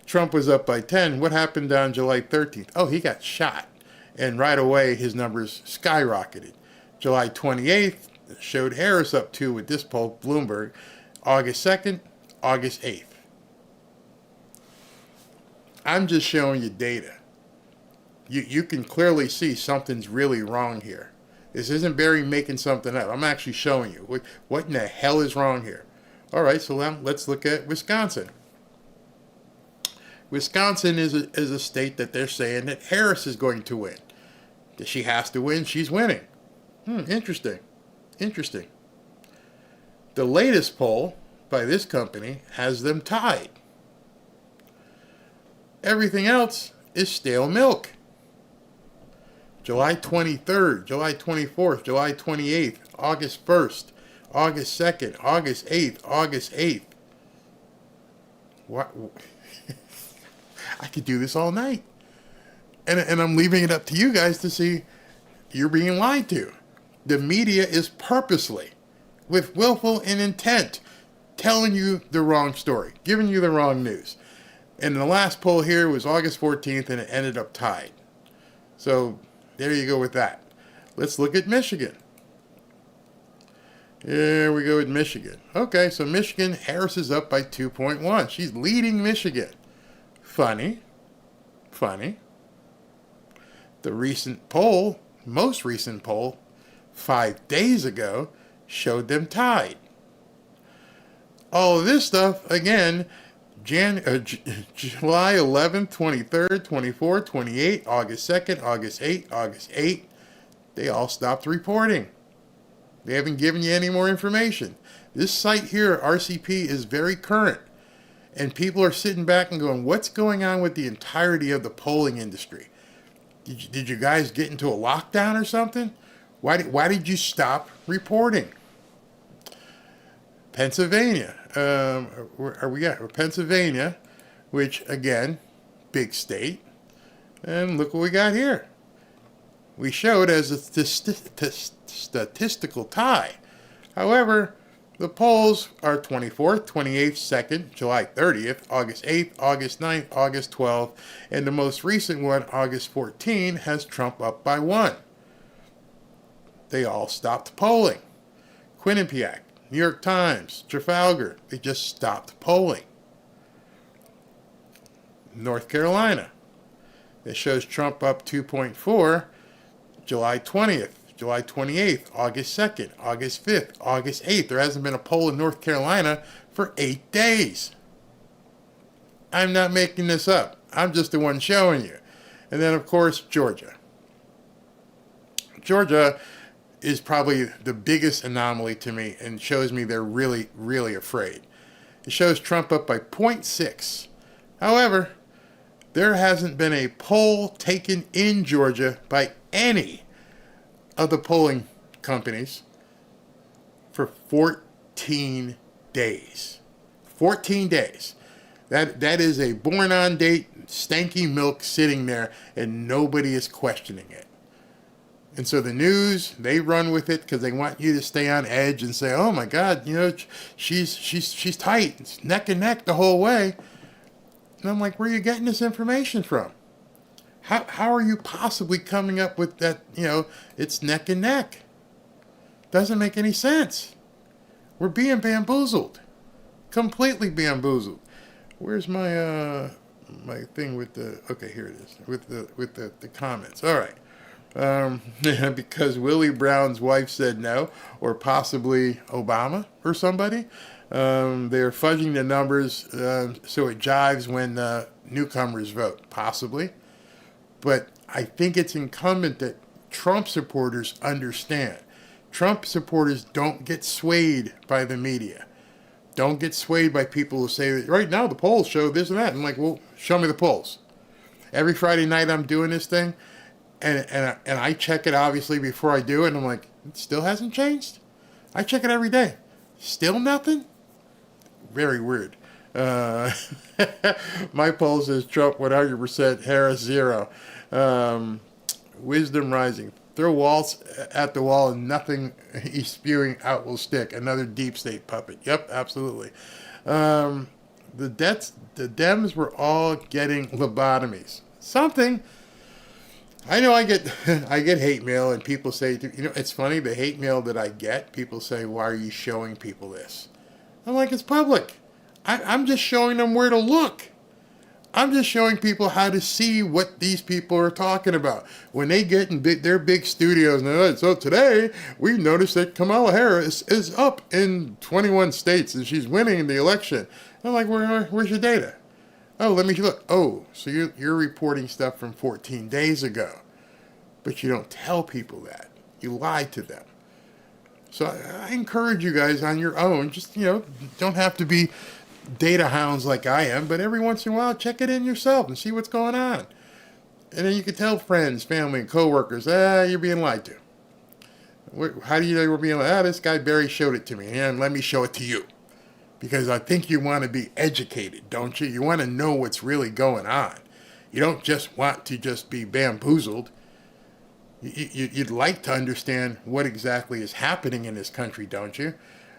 S5: Trump was up by 10. What happened on July 13th? Oh, he got shot. And right away, his numbers skyrocketed. July 28th showed Harris up 2 with this poll, Bloomberg. August 2nd, August 8th. I'm just showing you data. You can clearly see something's really wrong here. This isn't Barry making something up. I'm actually showing you. What in the hell is wrong here? All right, so now let's look at Wisconsin. Wisconsin is a state that they're saying that Harris is going to win. That she has to win, she's winning. Interesting. The latest poll by this company has them tied. Everything else is stale milk. July 23rd, July 24th, July 28th, August 1st, August 2nd, August 8th, August 8th. What? I could do this all night. And I'm leaving it up to you guys to see you're being lied to. The media is purposely, with willful and intent, telling you the wrong story, giving you the wrong news. And the last poll here was August 14th, and it ended up tied. So there you go with that. Let's look at Michigan. Here we go with Michigan. Okay, so Michigan, Harris is up by 2.1. She's leading Michigan. Funny. The recent poll, most recent poll, 5 days ago, showed them tied. All of this stuff, again, July 11th, 23rd, 24th, 28th, August 2nd, August 8th, they all stopped reporting. They haven't given you any more information. This site here, RCP, is very current. And people are sitting back and going, what's going on with the entirety of the polling industry? Did you guys get into a lockdown or something? Why did you stop reporting? Pennsylvania. Where are we at? Pennsylvania, which, again, big state. And look what we got here. We showed as a statistical tie. However, the polls are 24th, 28th, 2nd, July 30th, August 8th, August 9th, August 12th, and the most recent one, August 14th, has Trump up by 1. They all stopped polling. Quinnipiac, New York Times, Trafalgar, they just stopped polling. North Carolina, it shows Trump up 2.4, July 20th, July 28th, August 2nd, August 5th, August 8th. There hasn't been a poll in North Carolina for 8 days. I'm not making this up. I'm just the one showing you. And then, of course, Georgia. Georgia is probably the biggest anomaly to me and shows me they're really, really afraid. It shows Trump up by 0.6. However, there hasn't been a poll taken in Georgia by any of the polling companies for 14 days. 14 days. That is a born-on date, stanky milk sitting there, and nobody is questioning it. And so the news, they run with it because they want you to stay on edge and say, "Oh my God, she's tight, it's neck and neck the whole way." And I'm like, where are you getting this information from? How are you possibly coming up with that, it's neck and neck? Doesn't make any sense. We're being bamboozled. Completely bamboozled. Where's my my thing with the, okay, here it is, with the comments. All right. Because Willie Brown's wife said no, or possibly Obama or somebody. They're fudging the numbers so it jives when newcomers vote, possibly. But I think it's incumbent that Trump supporters understand. Trump supporters don't get swayed by the media. Don't get swayed by people who say, right now the polls show this and that. I'm like, well, show me the polls. Every Friday night I'm doing this thing, and I check it obviously before I do it, and I'm like, it still hasn't changed? I check it every day. Still nothing? Very weird. My poll says Trump 100%, Harris 0. Wisdom rising. Throw walls at the wall and nothing he's spewing out will stick. Another deep state puppet. Yep, absolutely. The Dems were all getting lobotomies. Something. I know I get hate mail and people say, it's funny, the hate mail that I get, people say, why are you showing people this? I'm like, it's public. I'm just showing them where to look. I'm just showing people how to see what these people are talking about. When they get in their big studios, and they're like, so today we noticed that Kamala Harris is up in 21 states and she's winning the election. I'm like, where's your data? Oh, let me look. Oh, so you're reporting stuff from 14 days ago. But you don't tell people that. You lie to them. So I encourage you guys on your own, just, don't have to be data hounds like I am, but every once in a while, check it in yourself and see what's going on. And then you can tell friends, family, and coworkers, you're being lied to. How do you know we're being lied? This guy Barry showed it to me, and let me show it to you. Because I think you want to be educated, don't you? You want to know what's really going on. You don't just want to just be bamboozled. You'd like to understand what exactly is happening in this country, don't you?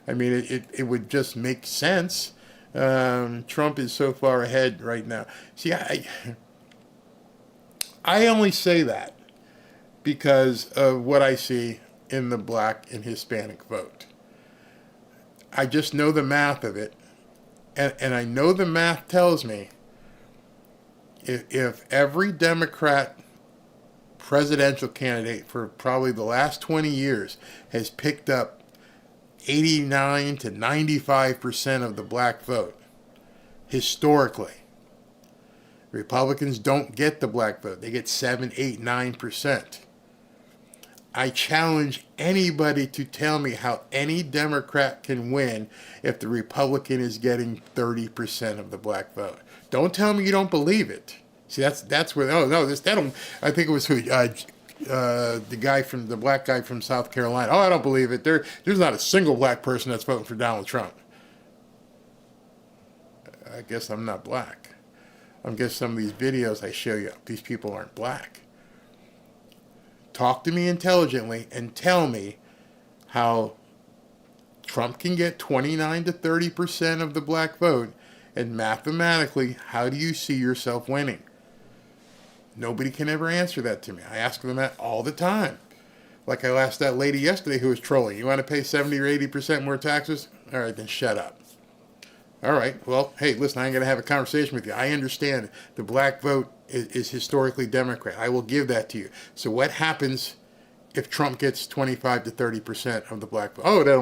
S5: I mean, it would just make sense. Trump is so far ahead right now. See, I only say that because of what I see in the black and Hispanic vote. I just know the math of it. And I know the math tells me if every Democrat presidential candidate for probably the last 20 years has picked up 89 to 95% of the black vote, historically, Republicans don't get the black vote. They get 7, 8, 9%. I challenge anybody to tell me how any Democrat can win if the Republican is getting 30% of the black vote. Don't tell me you don't believe it. See, that's where, oh no, I think it was who, the black guy from South Carolina. Oh, I don't believe it. There's not a single black person that's voting for Donald Trump. I guess I'm not black. I guess some of these videos I show you, these people aren't black. Talk to me intelligently and tell me how Trump can get 29 to 30% of the black vote, and mathematically, how do you see yourself winning? Nobody can ever answer that to me. I ask them that all the time. Like I asked that lady yesterday who was trolling. You want to pay 70 or 80% more taxes? All right, then shut up. All right, well, hey, listen, I ain't going to have a conversation with you. I understand the black vote is historically Democrat. I will give that to you. So what happens if Trump gets 25 to 30% of the black vote? Oh, their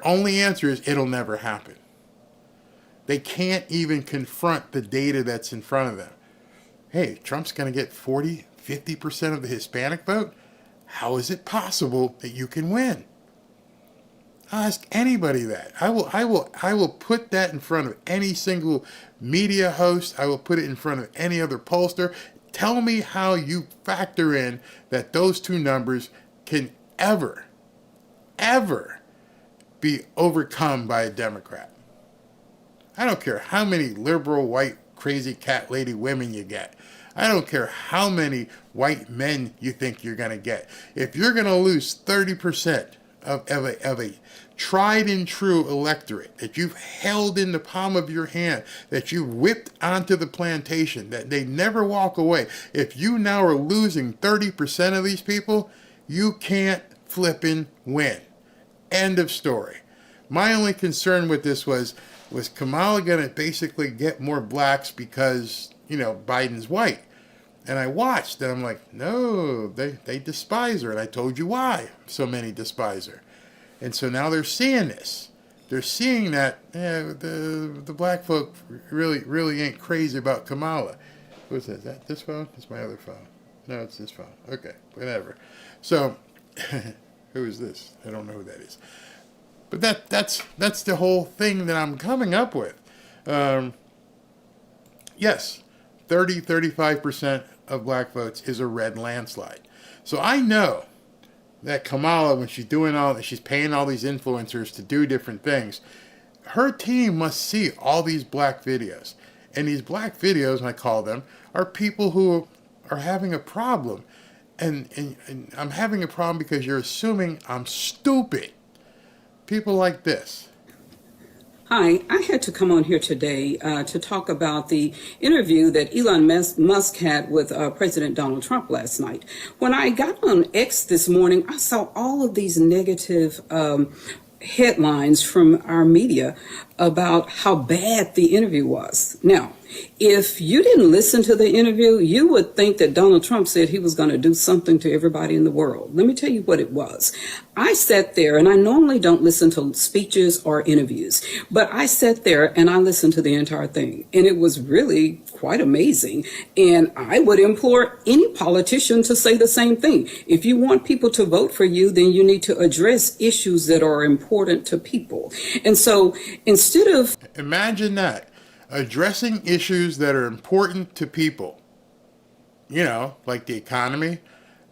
S5: only answer is it'll never happen. They can't even confront the data that's in front of them. Hey, Trump's going to get 40, 50% of the Hispanic vote? How is it possible that you can win? I'll ask anybody that. I will put that in front of any single media host. I will put it in front of any other pollster. Tell me how you factor in that those two numbers can ever be overcome by a Democrat. I don't care how many liberal, white, crazy cat lady women you get. I don't care how many white men you think you're going to get. If you're going to lose 30% of a tried and true electorate that you've held in the palm of your hand, that you whipped onto the plantation, that they never walk away, if you now are losing 30% of these people, you can't flippin' win. End of story. My only concern with this was Kamala going to basically get more blacks because, Biden's white? And I watched, and I'm like, no, they despise her. And I told you why so many despise her. And so now they're seeing this. They're seeing that the black folk really ain't crazy about Kamala. What's that? Is that this phone? It's my other phone. No, it's this phone. Okay, whatever. So, who is this? I don't know who that is. But that's the whole thing that I'm coming up with. Yes, 35% of black votes is a red landslide. So I know that Kamala, when she's doing all that, she's paying all these influencers to do different things, her team must see all these black videos. And these black videos, I call them, are people who are having a problem. And I'm having a problem because you're assuming I'm stupid. People like this.
S8: Hi, I had to come on here today to talk about the interview that Elon Musk had with President Donald Trump last night. When I got on X this morning, I saw all of these negative headlines from our media about how bad the interview was. Now, if you didn't listen to the interview, you would think that Donald Trump said he was going to do something to everybody in the world. Let me tell you what it was. I sat there, and I normally don't listen to speeches or interviews, but I sat there and I listened to the entire thing, and it was really quite amazing. And I would implore any politician to say the same thing. If you want people to vote for you, then you need to address issues that are important to people. And so instead of...
S5: Imagine that. Addressing issues that are important to people. Like the economy.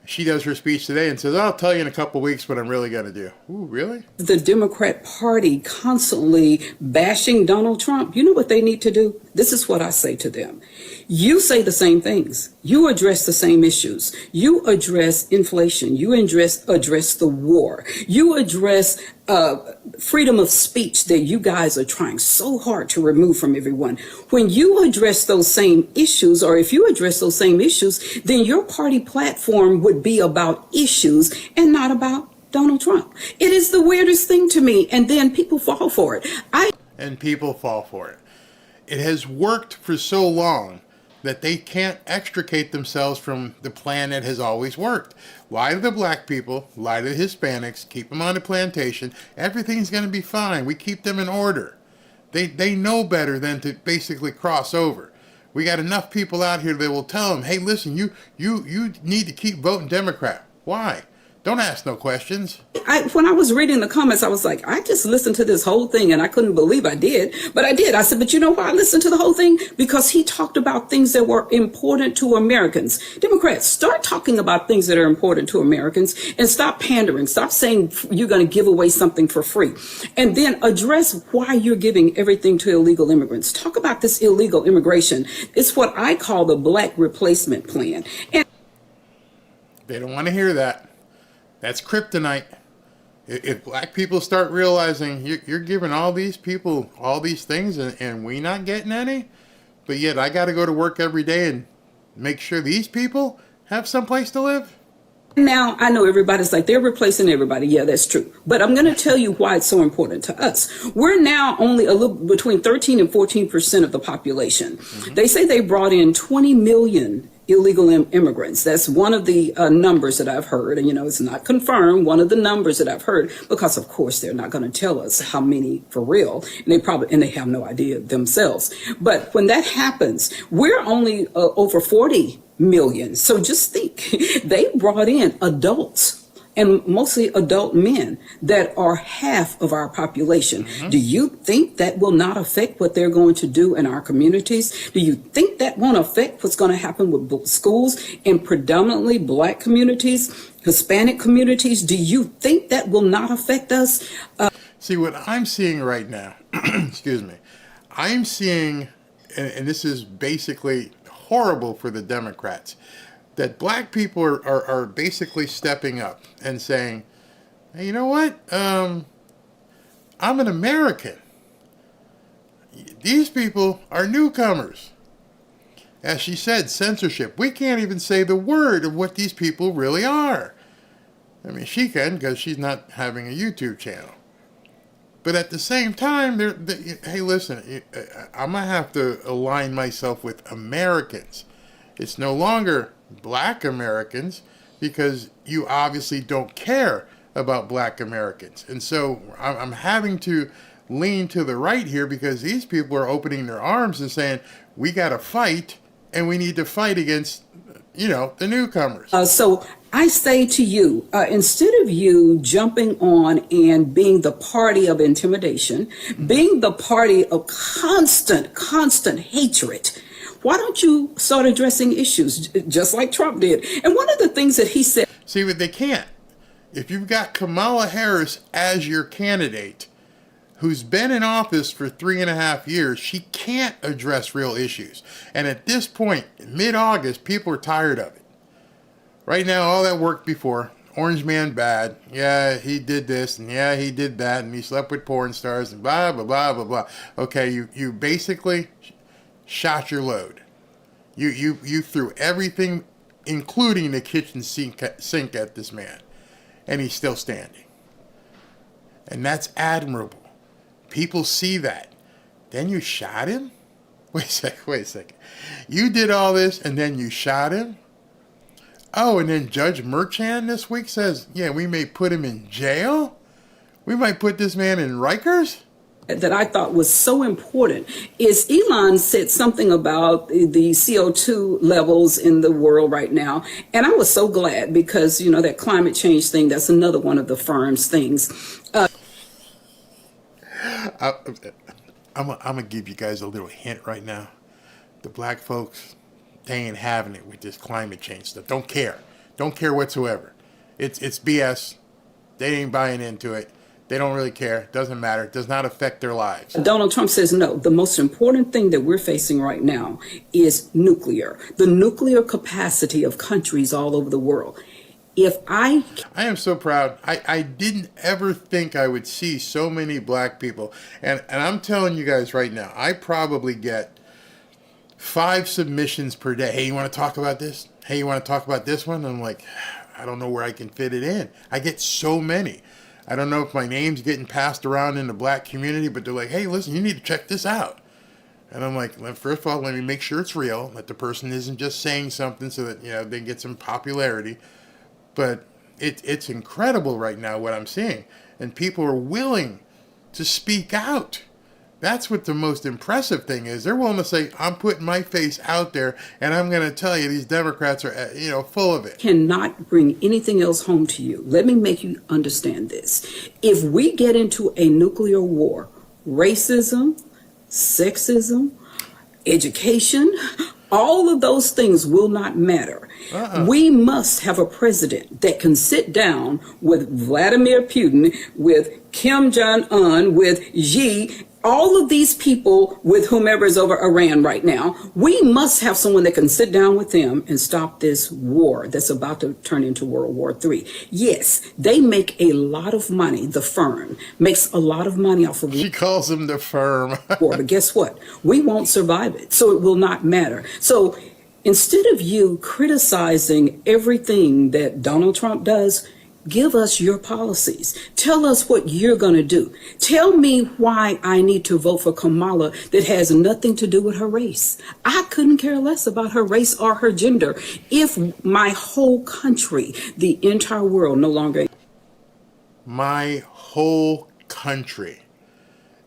S5: She does her speech today and says, I'll tell you in a couple of weeks what I'm really going to do. Ooh, really?
S8: The Democrat Party constantly bashing Donald Trump. You know what they need to do? This is what I say to them. You say the same things. You address the same issues. You address inflation. You address the war. You address freedom of speech that you guys are trying so hard to remove from everyone. When you address those same issues, or if you address those same issues, then your party platform would be about issues and not about Donald Trump. It is the weirdest thing to me, and then people fall for it.
S5: And people fall for it. It has worked for so long that they can't extricate themselves from the plan that has always worked. Lie to the black people, lie to the Hispanics, keep them on the plantation. Everything's going to be fine. We keep them in order. They know better than to basically cross over. We got enough people out here that will tell them, hey, listen, you need to keep voting Democrat. Why? Don't ask no questions.
S8: When I was reading the comments, I was like, I just listened to this whole thing and I couldn't believe I did. But I did. I said, but you know why I listened to the whole thing? Because he talked about things that were important to Americans. Democrats, start talking about things that are important to Americans and stop pandering. Stop saying you're going to give away something for free. And then address why you're giving everything to illegal immigrants. Talk about this illegal immigration. It's what I call the black replacement plan. And
S5: they don't want to hear that. That's kryptonite. If black people start realizing you're giving all these people all these things and we not getting any, but yet I got to go to work every day and make sure these people have some place to live.
S8: now I know everybody's like, they're replacing everybody. Yeah, that's true. But I'm going to tell you why it's so important to us. We're now only a little between 13 and 14% of the population. Mm-hmm. They say they brought in 20 million illegal immigrants. That's one of the numbers that I've heard. And, you know, it's not confirmed. One of the numbers that I've heard, because of course they're not going to tell us how many for real. And they have no idea themselves. But when that happens, we're only over 40 million. So just think, they brought in adults and mostly adult men that are half of our population. Mm-hmm. Do you think that will not affect what they're going to do in our communities? Do you think that won't affect what's going to happen with schools in predominantly black communities, Hispanic communities? Do you think that will not affect us?
S5: See, what I'm seeing right now, excuse me, I'm seeing, and this is basically horrible for the Democrats, that black people are basically stepping up and saying, hey, you know what? I'm an American. These people are newcomers. As she said, censorship. We can't even say the word of what these people really are. I mean, she can because she's not having a YouTube channel. But at the same time, hey, listen, I'm going to have to align myself with Americans. It's no longer black Americans, because you obviously don't care about black Americans. And so I'm having to lean to the right here, because these people are opening their arms and saying, we got to fight, and we need to fight against, you know, the newcomers. So
S8: I say to you, instead of you jumping on and being the party of intimidation, being the party of constant hatred, why don't you start addressing issues just like Trump did? And one of the things that he said...
S5: See, but they can't. If you've got Kamala Harris as your candidate, who's been in office for 3.5 years, she can't address real issues. And at this point, mid-August, people are tired of it. Right now, all that worked before, Orange Man bad, yeah, he did this, and yeah, he did that, and he slept with porn stars, and blah, blah, blah, blah, blah. Okay, you basically shot your load. You threw everything, including the kitchen sink at this man, and he's still standing. And that's admirable. People see that. Then you shot him? Wait a second. You did all this and then you shot him? Oh, and then Judge Merchan this week says, yeah, we may put him in jail? We might put this man in Rikers?
S8: That I thought was so important is Elon said something about the CO2 levels in the world right now. And I was so glad, because, you know, that climate change thing, that's another one of the firm's things.
S5: I'm going to give you guys a little hint right now. The black folks, they ain't having it with this climate change stuff. Don't care. Don't care whatsoever. It's BS. They ain't buying into it. They don't really care. Doesn't matter. Does not affect their lives.
S8: Donald Trump says no. The most important thing that we're facing right now is nuclear, the nuclear capacity of countries all over the world. I
S5: am so proud. I didn't ever think I would see so many black people. And I'm telling you guys right now, I probably get 5 submissions per day. Hey, you want to talk about this? Hey, you want to talk about this one? I'm like, I don't know where I can fit it in. I get so many. I don't know if my name's getting passed around in the black community, but they're like, hey, listen, you need to check this out. And I'm like, first of all, let me make sure it's real, that the person isn't just saying something so that, they get some popularity. But it's incredible right now what I'm seeing. And people are willing to speak out. That's what the most impressive thing is. They're willing to say, I'm putting my face out there, and I'm going to tell you these Democrats are, full of it.
S8: Cannot bring anything else home to you. Let me make you understand this. If we get into a nuclear war, racism, sexism, education, all of those things will not matter. We must have a president that can sit down with Vladimir Putin, with Kim Jong-un, with Xi, all of these people with whomever is over Iran right now. We must have someone that can sit down with them and stop this war that's about to turn into World War III. Yes, they make a lot of money. The firm makes a lot of money off of
S5: She calls them the firm.
S8: war, but guess what? We won't survive it, so it will not matter. So instead of you criticizing everything that Donald Trump does, give us your policies. Tell us what you're going to do. Tell me why I need to vote for Kamala that has nothing to do with her race. I couldn't care less about her race or her gender if my whole country, the entire world, no longer.
S5: My whole country.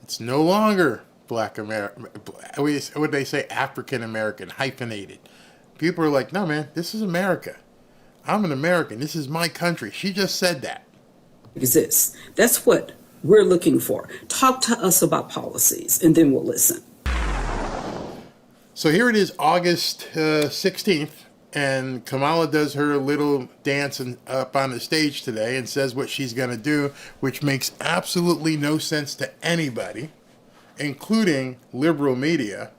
S5: It's no longer Black American. What would they say? African American, hyphenated. People are like, no, man, this is America. I'm an American. This is my country. She just said that.
S8: Exists. That's what we're looking for. Talk to us about policies, and then we'll listen.
S5: So here it is, August 16th, and Kamala does her little dance up on the stage today and says what she's going to do, which makes absolutely no sense to anybody, including liberal media.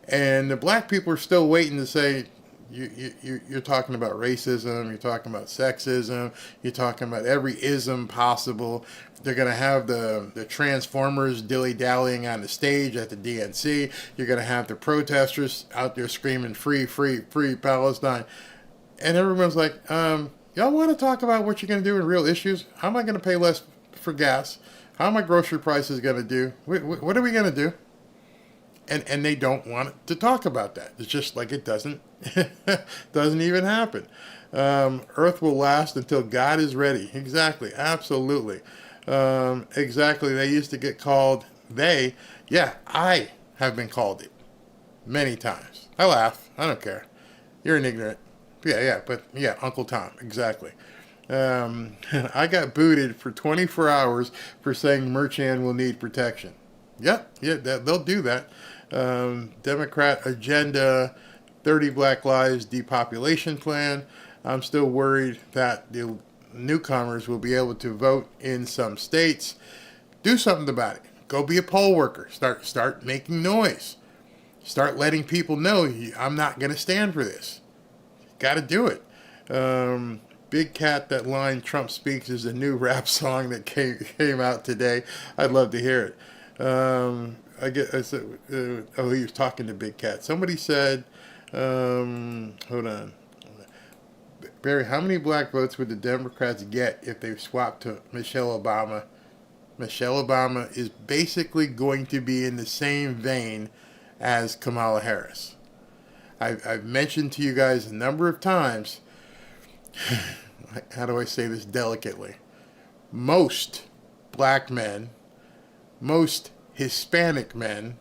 S5: And the black people are still waiting to say, you're talking about racism, you're talking about sexism, you're talking about every ism possible. They're going to have the Transformers dilly-dallying on the stage at the DNC. You're going to have the protesters out there screaming, free, free, free Palestine. And everyone's like, y'all want to talk about what you're going to do in real issues? How am I going to pay less for gas? How are my grocery prices going to do? What are we going to do? And they don't want to talk about that. It's just like it doesn't even happen. Earth will last until God is ready. Exactly. Absolutely. Exactly. They used to get called they. Yeah, I have been called it many times. I laugh. I don't care. You're an ignorant. Yeah, Uncle Tom. Exactly. I got booted for 24 hours for saying Merchan will need protection. Yep, they'll do that. Democrat agenda, 30 Black Lives depopulation plan. I'm still worried that the newcomers will be able to vote in some states. Do something about it. Go be a poll worker. Start making noise. Start letting people know I'm not going to stand for this. Got to do it. Big Cat, that line Trump speaks is a new rap song that came out today. I'd love to hear it. He was talking to Big Cat. Somebody said, hold on. Barry, how many black votes would the Democrats get if they swapped to Michelle Obama? Michelle Obama is basically going to be in the same vein as Kamala Harris. I've mentioned to you guys a number of times, how do I say this delicately? Most black men, most Hispanic men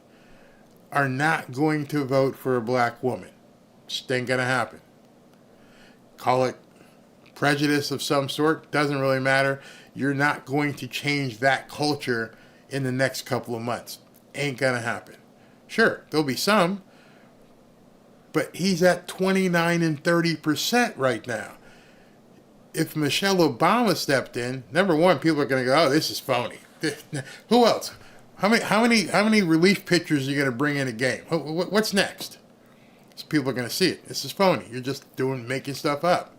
S5: are not going to vote for a black woman. Just ain't gonna happen. Call it prejudice of some sort, doesn't really matter. You're not going to change that culture in the next couple of months. Ain't gonna happen. Sure, there'll be some, but he's at 29 and 30% right now. if Michelle Obama stepped in, number one, people are going to go, "Oh, this is phony." Who else? How many relief pitchers are you going to bring in a game? What's next? So people are going to see it. This is phony. You're just making stuff up.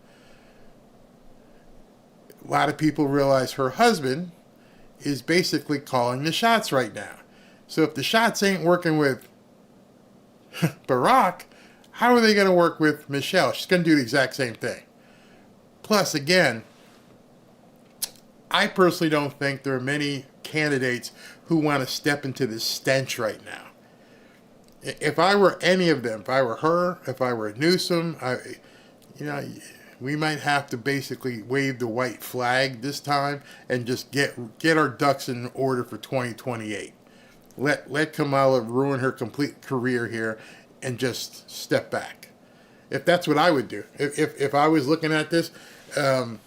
S5: A lot of people realize her husband is basically calling the shots right now. So if the shots ain't working with Barack, how are they going to work with Michelle? She's going to do the exact same thing. Plus, again, I personally don't think there are many candidates who want to step into this stench right now. If I were any of them, if I were her, if I were Newsom, we might have to basically wave the white flag this time and just get our ducks in order for 2028. Let Kamala ruin her complete career here and just step back. If that's what I would do. If I was looking at this, I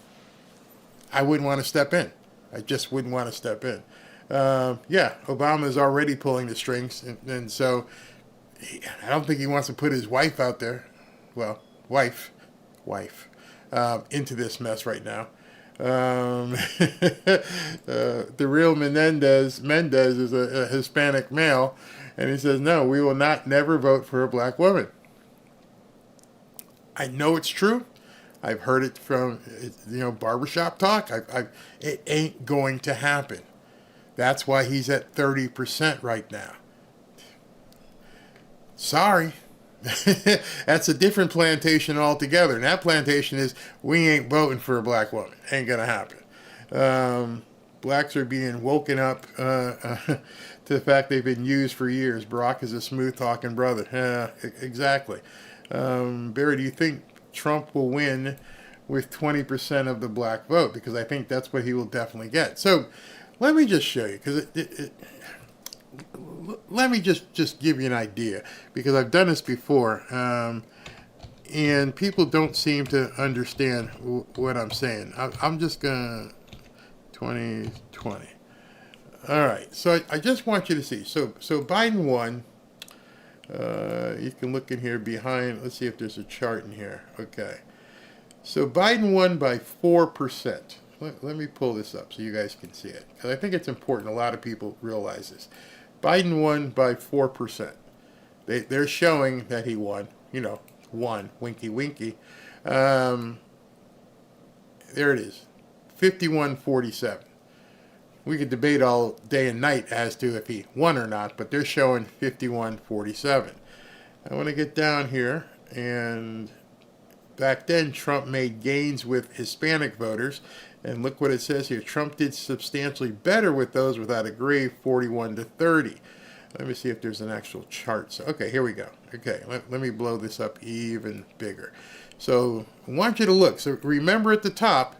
S5: wouldn't want to step in. I just wouldn't want to step in. Obama is already pulling the strings, and so I don't think he wants to put his wife out there. Well, wife, into this mess right now. The real Mendez is a Hispanic male, and he says, "No, we will never vote for a black woman." I know it's true. I've heard it from barbershop talk. It ain't going to happen. That's why he's at 30% right now. Sorry. That's a different plantation altogether. And that plantation is, we ain't voting for a black woman. Ain't going to happen. Blacks are being woken up to the fact they've been used for years. Barack is a smooth-talking brother. Exactly. Barry, do you think Trump will win with 20% of the black vote? Because I think that's what he will definitely get. So let me just show you, because let me just give you an idea, because I've done this before, and people don't seem to understand what I'm saying. I'm just going to 2020. All right, so I just want you to see. So Biden won. You can look in here behind. Let's see if there's a chart in here. Okay. So Biden won by 4%. Let me pull this up so you guys can see it, because I think it's important. A lot of people realize this. Biden won by 4%. They're showing that he won. Won. Winky, winky. There it is. 51-47. We could debate all day and night as to if he won or not, but they're showing 51-47. I want to get down here, and back then Trump made gains with Hispanic voters, and look what it says here. Trump did substantially better with those without a gray, 41-30. Let me see if there's an actual chart. So, okay, here we go. Okay, let me blow this up even bigger. So I want you to look. So remember at the top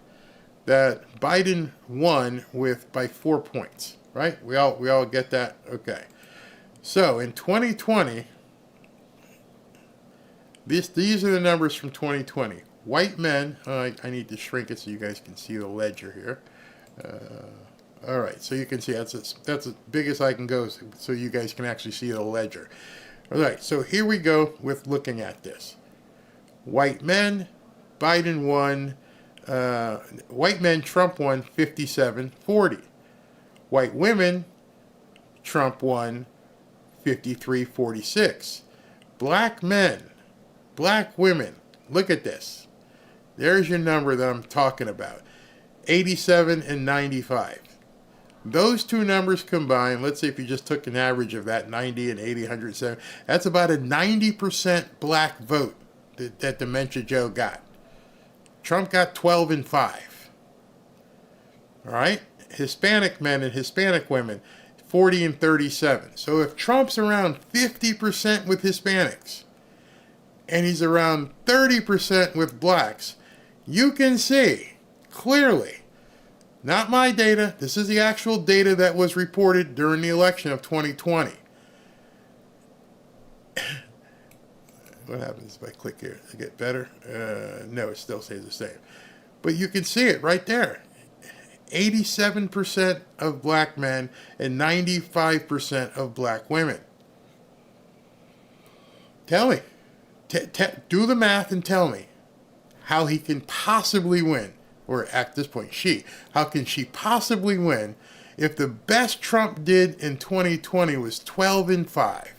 S5: that Biden won by 4 points, right? We all get that? Okay. So in 2020, these are the numbers from 2020. White men, I need to shrink it so you guys can see the ledger here. All right, so you can see that's as big as I can go, so you guys can actually see the ledger. All right, so here we go with looking at this. White men, Biden won. White men, Trump won 57-40. White women, Trump won 53-46. Black men, black women, look at this. There's your number that I'm talking about. 87 and 95. Those two numbers combined, let's say if you just took an average of that, 90 and 80, 107, that's about a 90% black vote that Dementia Joe got. Trump got 12 and 5. All right? Hispanic men and Hispanic women, 40 and 37. So if Trump's around 50% with Hispanics and he's around 30% with blacks, you can see clearly, not my data, this is the actual data that was reported during the election of 2020. What happens if I click here? Does it get better? No, it still stays the same. But you can see it right there. 87% of black men and 95% of black women. Tell me. Do the math and tell me how he can possibly win or at this point, she. How can she possibly win if the best Trump did in 2020 was 12-5?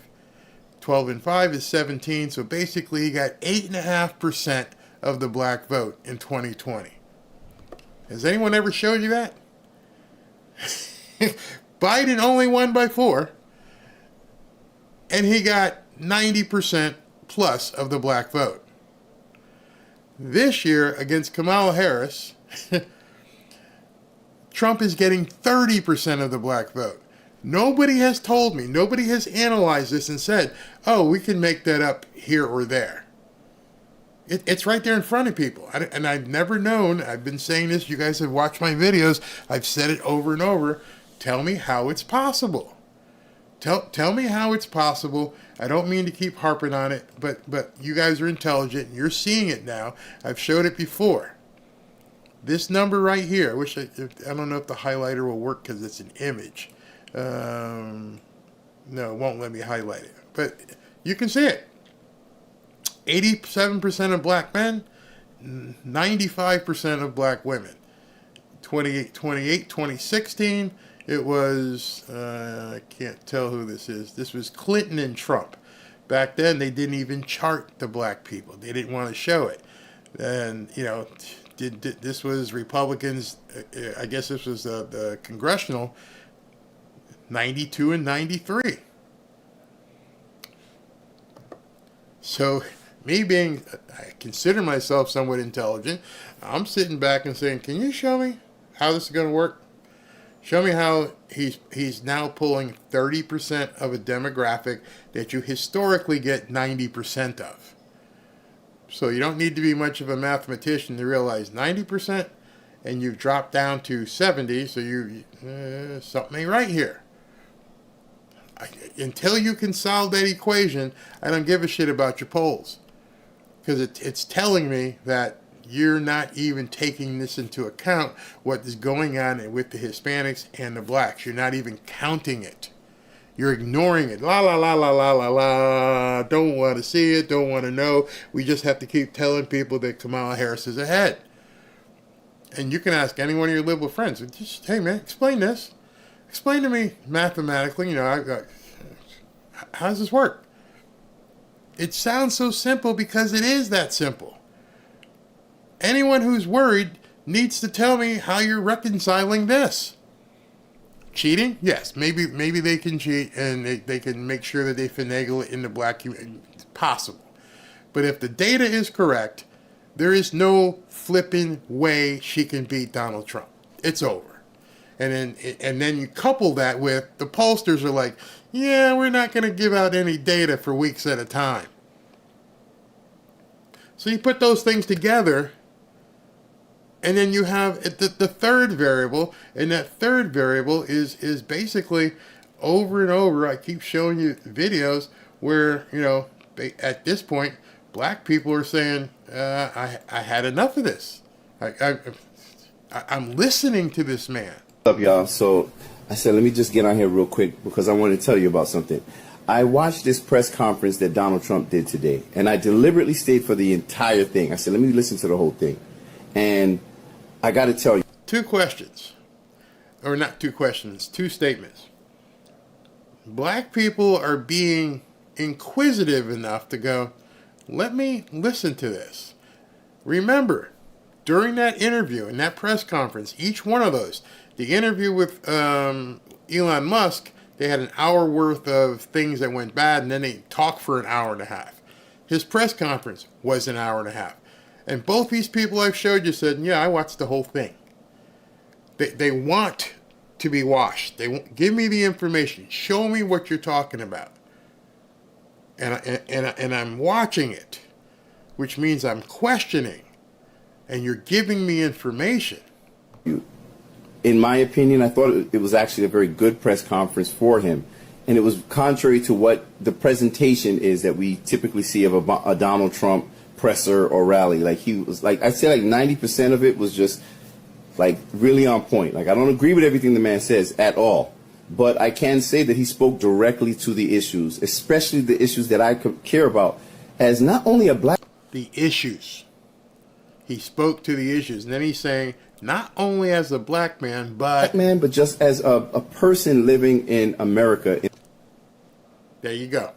S5: 12-5 is 17, so basically he got 8.5% of the black vote in 2020. Has anyone ever showed you that? Biden only won by 4, and he got 90% plus of the black vote. This year, against Kamala Harris, Trump is getting 30% of the black vote. Nobody has told me, nobody has analyzed this and said, oh, we can make that up here or there. It's right there in front of people. And I've never known, I've been saying this, you guys have watched my videos, I've said it over and over. Tell me how it's possible. Tell me how it's possible. I don't mean to keep harping on it, but you guys are intelligent and you're seeing it now. I've showed it before. This number right here, I wish I don't know if the highlighter will work because it's an image. No, it won't let me highlight it, but you can see it. 87% of black men, 95% of black women. 2016, it was, I can't tell who this is. This was Clinton and Trump. Back then, they didn't even chart the black people. They didn't want to show it. And, you know, this was Republicans, I guess this was the congressional, 92 and 93. So, me being, I consider myself somewhat intelligent, I'm sitting back and saying, can you show me how this is going to work? Show me how he's now pulling 30% of a demographic that you historically get 90% of. So you don't need to be much of a mathematician to realize 90%, and you've dropped down to 70, so something ain't right here. Until you can solve that equation, I don't give a shit about your polls. Because it's telling me that you're not even taking this into account, what is going on with the Hispanics and the blacks. You're not even counting it. You're ignoring it. La, la, la, la, la, la, la. Don't want to see it, don't want to know. We just have to keep telling people that Kamala Harris is ahead. And you can ask any one of your liberal friends, just, hey man, explain this. Explain to me mathematically, you know, how does this work? It sounds so simple because it is that simple. Anyone who's worried needs to tell me how you're reconciling this. Cheating? Yes, maybe they can cheat and they can make sure that they finagle it in the black community. It's possible. But if the data is correct, there is no flipping way she can beat Donald Trump. It's over. And then you couple that with the pollsters are like, yeah, we're not going to give out any data for weeks at a time. So you put those things together, and then you have the third variable, and that third variable is basically over and over. I keep showing you videos where, you know, at this point, black people are saying, I had enough of this. I'm listening to this man.
S9: What's up, y'all? So I said, let me just get on here real quick because I want to tell you about something. I watched this press conference that Donald Trump did today, and I deliberately stayed for the entire thing. I said, let me listen to the whole thing. And I got to tell you.
S5: 2 questions. Or not 2 questions, 2 statements. Black people are being inquisitive enough to go, let me listen to this. Remember, during that interview, in that press conference, each one of those, the interview with Elon Musk, they had an hour worth of things that went bad, and then they talked for an hour and a half. His press conference was an hour and a half. And both these people I've showed you said, yeah, I watched the whole thing. They want to be washed. They want, give me the information. Show me what you're talking about. And I'm watching it, which means I'm questioning. And you're giving me information.
S9: In my opinion, I thought it was actually a very good press conference for him. And it was contrary to what the presentation is that we typically see of a Donald Trump presser or rally. Like he was like, I'd say like 90% of it was just like really on point. Like I don't agree with everything the man says at all. But I can say that he spoke directly to the issues, especially the issues that I care about as not only a black.
S5: The issues. He spoke to the issues. And then he's saying, not only as a black man, but
S9: just as a person living in America.
S5: There you go.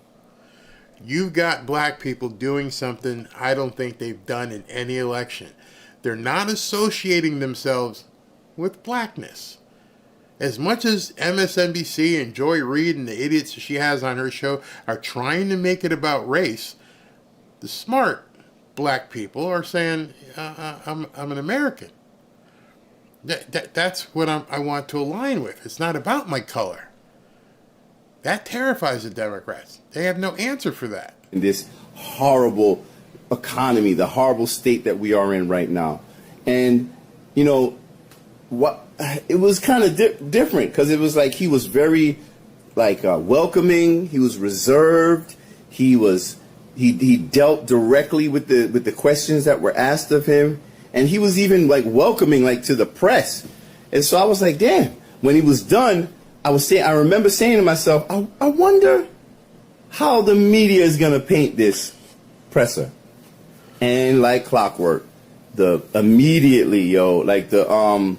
S5: You've got black people doing something I don't think they've done in any election. They're not associating themselves with blackness. As much as MSNBC and Joy Reid and the idiots she has on her show are trying to make it about race, the smart black people are saying, I'm an American. That's what I want to align with. It's not about my color. That terrifies the Democrats. They have no answer for that.
S9: In this horrible economy, the horrible state that we are in right now. And, you know, it was kind of different because it was like he was very welcoming. He was reserved. He dealt directly with the questions that were asked of him. And he was even welcoming to the press. And so I was like, damn, when he was done, I remember saying to myself, I wonder how the media is going to paint this presser. And like clockwork, immediately, the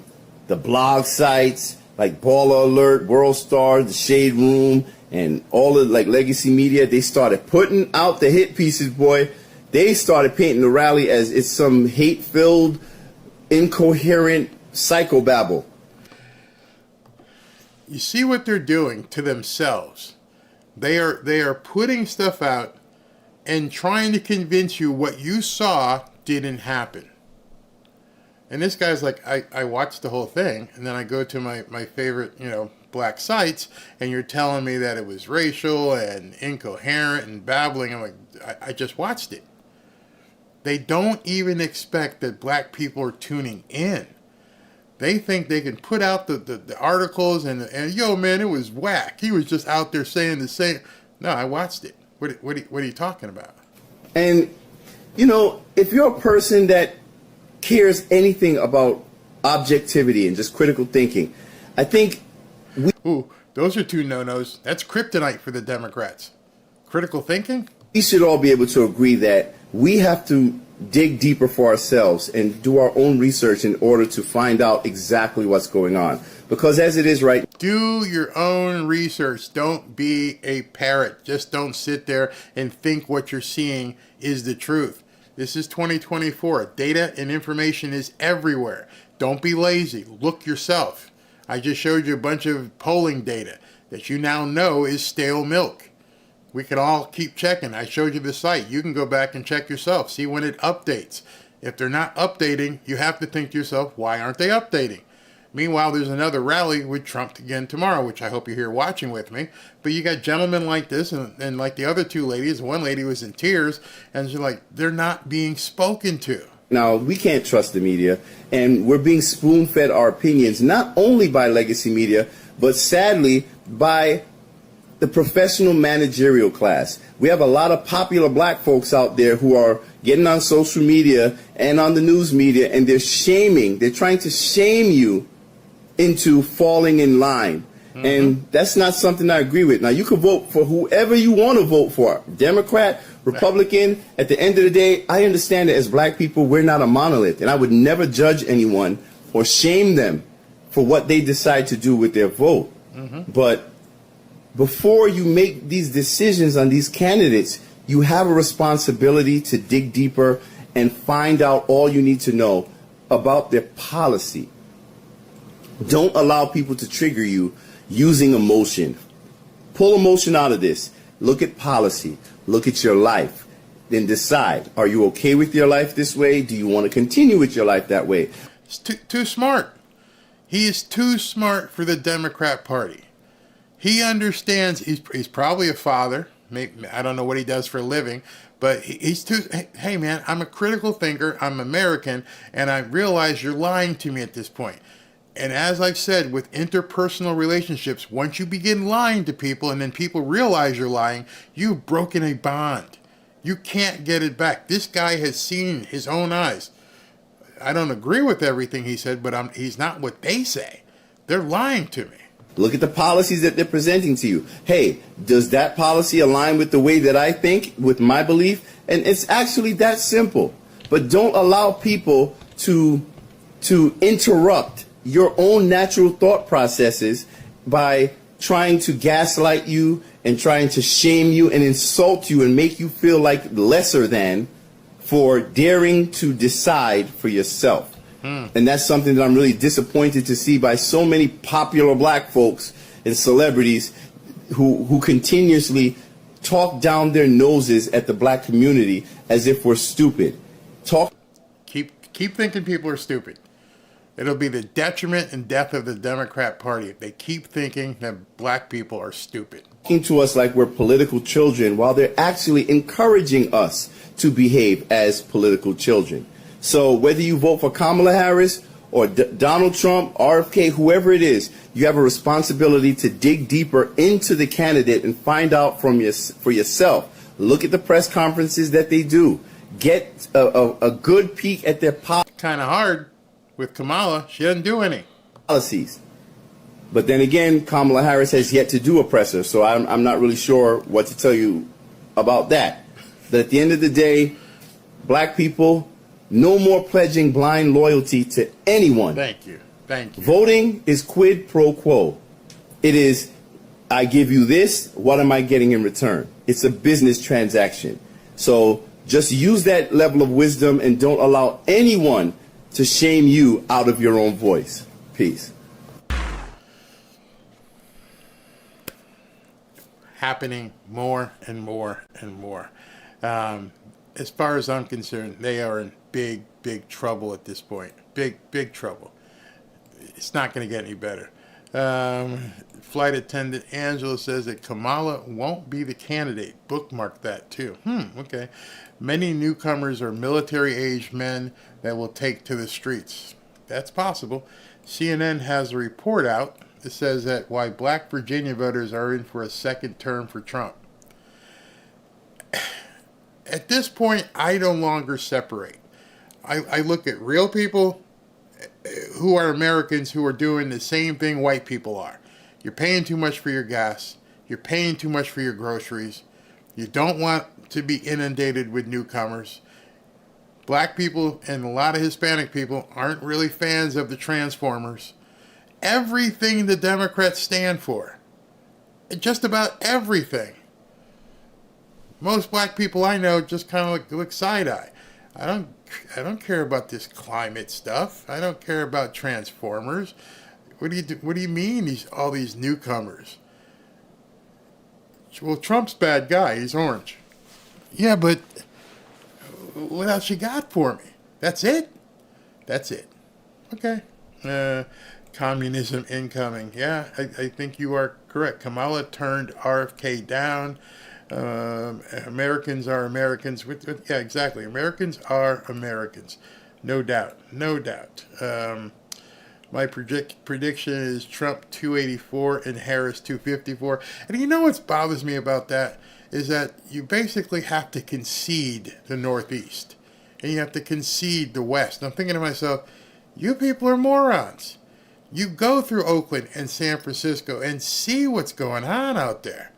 S9: blog sites, like Baller Alert, World Star, The Shade Room, and all of legacy media, they started putting out the hit pieces, boy. They started painting the rally as it's some hate-filled, incoherent psychobabble.
S5: You see what they're doing to themselves. They are putting stuff out and trying to convince you what you saw didn't happen. And this guy's like, I watched the whole thing, and then I go to my favorite, black sites, and you're telling me that it was racial and incoherent and babbling. I'm like, I just watched it. They don't even expect that black people are tuning in. They think they can put out the articles and yo, man, it was whack. He was just out there saying the same. No, I watched it. What are you talking about?
S9: And, if you're a person that cares anything about objectivity and just critical thinking, I think
S5: Ooh, those are two no-nos. That's kryptonite for the Democrats. Critical thinking?
S9: We should all be able to agree that we have to dig deeper for ourselves and do our own research in order to find out exactly what's going on. Because as it is right,
S5: do your own research. Don't be a parrot. Just don't sit there and think what you're seeing is the truth. This is 2024. Data and information is everywhere. Don't be lazy. Look yourself. I just showed you a bunch of polling data that you now know is stale milk. We can all keep checking. I showed you the site. You can go back and check yourself. See when it updates. If they're not updating, you have to think to yourself, why aren't they updating? Meanwhile, there's another rally with Trump again tomorrow, which I hope you're here watching with me. But you got gentlemen like this and like the other two ladies. One lady was in tears, and she's like, they're not being spoken to.
S9: Now, we can't trust the media, and we're being spoon-fed our opinions, not only by legacy media, but sadly by the professional managerial class. We have a lot of popular black folks out there who are getting on social media and on the news media, and they're trying to shame you into falling in line. Mm-hmm. And that's not something I agree with. Now, you can vote for whoever you want to vote for, Democrat, Republican. At the end of the day, I understand that as black people, we're not a monolith, and I would never judge anyone or shame them for what they decide to do with their vote. Mm-hmm. But before you make these decisions on these candidates, you have a responsibility to dig deeper and find out all you need to know about their policy. Don't allow people to trigger you using emotion. Pull emotion out of this. Look at policy. Look at your life. Then decide, are you okay with your life this way? Do you want to continue with your life that way?
S5: It's too smart. He is too smart for the Democrat Party. He understands, he's probably a father. Maybe, I don't know what he does for a living, but he's too, hey man, I'm a critical thinker, I'm American, and I realize you're lying to me at this point. And as I've said, with interpersonal relationships, once you begin lying to people and then people realize you're lying, you've broken a bond. You can't get it back. This guy has seen his own eyes. I don't agree with everything he said, but he's not what they say. They're lying to me.
S9: Look at the policies that they're presenting to you. Hey, does that policy align with the way that I think, with my belief? And it's actually that simple. but don't allow people to interrupt your own natural thought processes by trying to gaslight you and trying to shame you and insult you and make you feel like lesser than for daring to decide for yourself. And that's something that I'm really disappointed to see by so many popular black folks and celebrities who continuously talk down their noses at the black community as if we're stupid.
S5: Keep thinking people are stupid. It'll be the detriment and death of the Democrat Party if they keep thinking that black people are stupid.
S9: Talking to us like we're political children while they're actually encouraging us to behave as political children. So whether you vote for Kamala Harris or Donald Trump, RFK, whoever it is, you have a responsibility to dig deeper into the candidate and find out for yourself. Look at the press conferences that they do. Get a good peek at their
S5: Kind of hard with Kamala. She doesn't do any
S9: policies. But then again, Kamala Harris has yet to do a presser, so I'm not really sure what to tell you about that. But at the end of the day, black people, no more pledging blind loyalty to anyone.
S5: Thank you. Thank you.
S9: Voting is quid pro quo. It is, I give you this, what am I getting in return? It's a business transaction. So just use that level of wisdom and don't allow anyone to shame you out of your own voice. Peace.
S5: Happening more and more and more. As far as I'm concerned, they are in big, big trouble at this point. Big trouble. It's not going to get any better. Flight attendant Angela says that Kamala won't be the candidate. Bookmark that too. Okay. Many newcomers are military-aged men that will take to the streets. That's possible. CNN has a report out that says that why black Virginia voters are in for a second term for Trump. At this point, I no longer separate. I look at real people who are Americans who are doing the same thing white people are. You're paying too much for your gas. You're paying too much for your groceries. You don't want to be inundated with newcomers. Black people and a lot of Hispanic people aren't really fans of the Transformers. Everything the Democrats stand for. Just about everything. Most black people I know just kind of look side-eye. I don't care about this climate stuff. I don't care about Transformers. What do you mean all these newcomers? Well, Trump's a bad guy. He's orange. Yeah, but what else you got for me? That's it? That's it. Okay. Communism incoming. Yeah, I think you are correct. Kamala turned RFK down. Americans are Americans. Yeah, exactly. Americans are Americans. No doubt. No doubt. My prediction is Trump 284 and Harris 254. And you know what bothers me about that is that you basically have to concede the Northeast. And you have to concede the West. And I'm thinking to myself, you people are morons. You go through Oakland and San Francisco and see what's going on out there.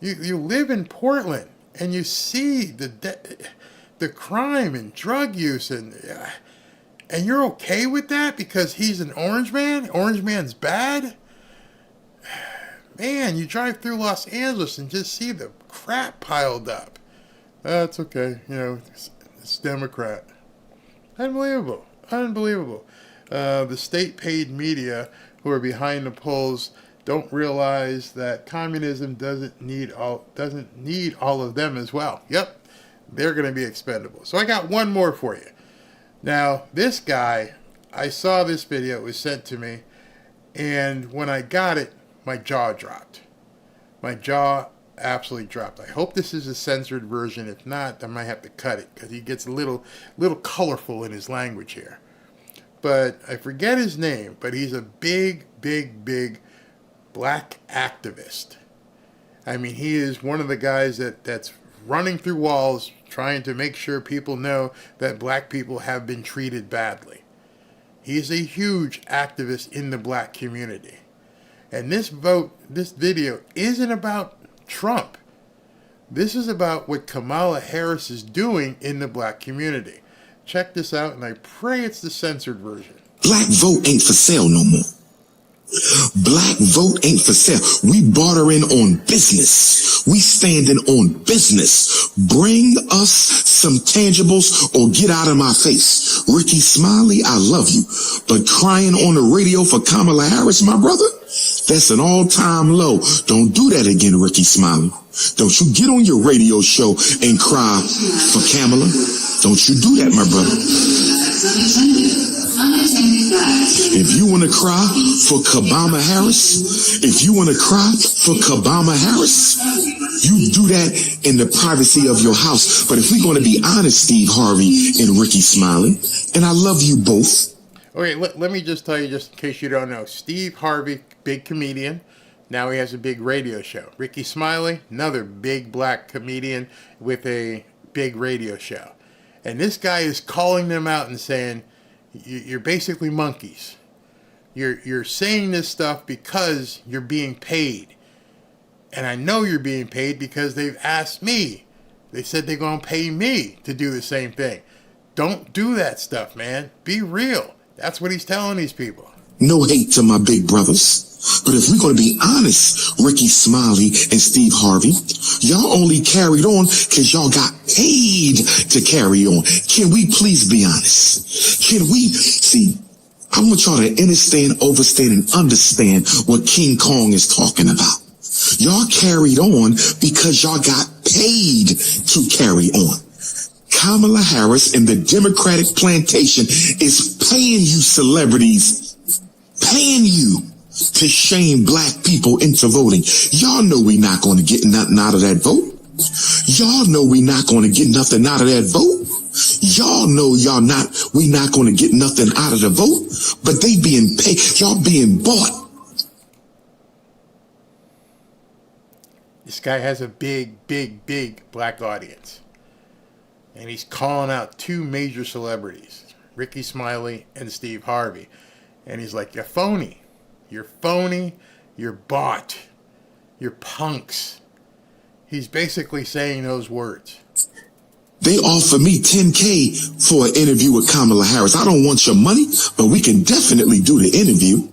S5: You live in Portland and you see the crime and drug use and you're okay with that because he's an orange man? Orange man's bad? Man, you drive through Los Angeles and just see the crap piled up. That's okay. You know, it's Democrat. Unbelievable. Unbelievable. The state-paid media who are behind the polls don't realize that communism doesn't need all of them as well. Yep, they're going to be expendable. So I got one more for you. Now, this guy, I saw this video. It was sent to me, and when I got it, my jaw dropped. My jaw absolutely dropped. I hope this is a censored version. If not, I might have to cut it because he gets a little colorful in his language here. But I forget his name, but he's a big black activist. I mean, he is one of the guys that's running through walls trying to make sure people know that black people have been treated badly. He's a huge activist in the black community. And this video isn't about Trump. This is about what Kamala Harris is doing in the black community. Check this out, and I pray it's the censored version.
S10: Black vote ain't for sale no more. Black vote ain't for sale. We bartering on business. We standing on business. Bring us some tangibles or get out of my face. Ricky Smiley, I love you. But crying on the radio for Kamala Harris, my brother, that's an all-time low. Don't do that again, Ricky Smiley. Don't you get on your radio show and cry for Kamala. Don't you do that, my brother. If you want to cry for Kamala Harris, if you want to cry for Kamala Harris, you do that in the privacy of your house. But if we're going to be honest, Steve Harvey and Ricky Smiley, and I love you both.
S5: Okay, let me just tell you, just in case you don't know, Steve Harvey, big comedian. Now he has a big radio show. Ricky Smiley, another big black comedian with a big radio show. And this guy is calling them out and saying, you're basically monkeys. You're saying this stuff because you're being paid. And I know you're being paid because they've asked me. They said they're going to pay me to do the same thing. Don't do that stuff, man. Be real. That's what he's telling these people.
S10: No hate to my big brothers. But if we're going to be honest, Ricky Smiley and Steve Harvey, y'all only carried on because y'all got paid to carry on. Can we please be honest? Can we see? I want y'all to understand, overstand, and understand what King Kong is talking about. Y'all carried on because y'all got paid to carry on. Kamala Harris and the Democratic plantation is paying you celebrities, paying you to shame black people into voting. Y'all know we not going to get nothing out of that vote. Y'all know we not going to get nothing out of that vote. Y'all know we not going to get nothing out of the vote, but they being paid, y'all being bought.
S5: This guy has a big, big, big black audience. And he's calling out two major celebrities, Ricky Smiley and Steve Harvey. And he's like, you're phony. You're phony. You're bought. You're punks. He's basically saying those words.
S10: They offer me $10K for an interview with Kamala Harris. I don't want your money, but we can definitely do the interview.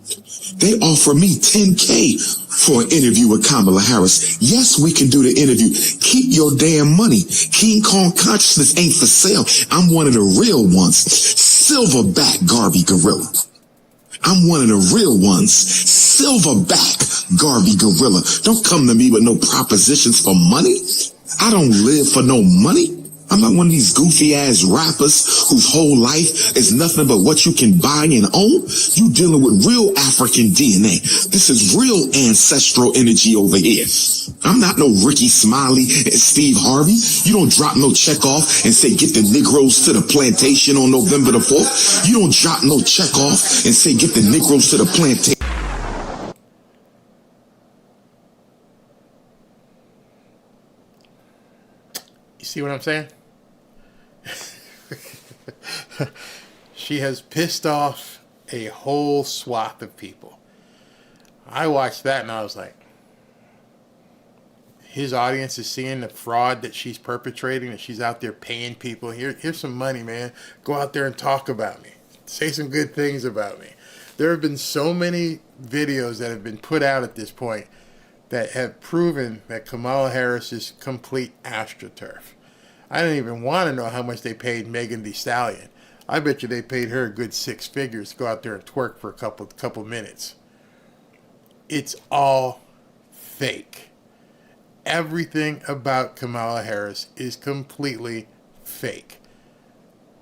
S10: They offer me $10K for an interview with Kamala Harris. Yes, we can do the interview. Keep your damn money. King Kong consciousness ain't for sale. I'm one of the real ones. Silverback Garvey Gorilla. I'm one of the real ones. Silverback Garvey Gorilla. Don't come to me with no propositions for money. I don't live for no money. I'm not one of these goofy ass rappers whose whole life is nothing but what you can buy and own. You dealing with real African DNA. This is real ancestral energy over here. I'm not no Ricky Smiley and Steve Harvey. You don't drop no check off and say get the Negroes to the plantation on November the 4th. You don't drop no check off and say get the Negroes to the plantation.
S5: You see what I'm saying? She has pissed off a whole swath of people. I watched that and I was like, his audience is seeing the fraud that she's perpetrating, that she's out there paying people. Here's some money, man. Go out there and talk about me. Say some good things about me. There have been so many videos that have been put out at this point that have proven that Kamala Harris is complete astroturf. I don't even want to know how much they paid Megan Thee Stallion. I bet you they paid her a good 6 figures to go out there and twerk for a couple minutes. It's all fake. Everything about Kamala Harris is completely fake.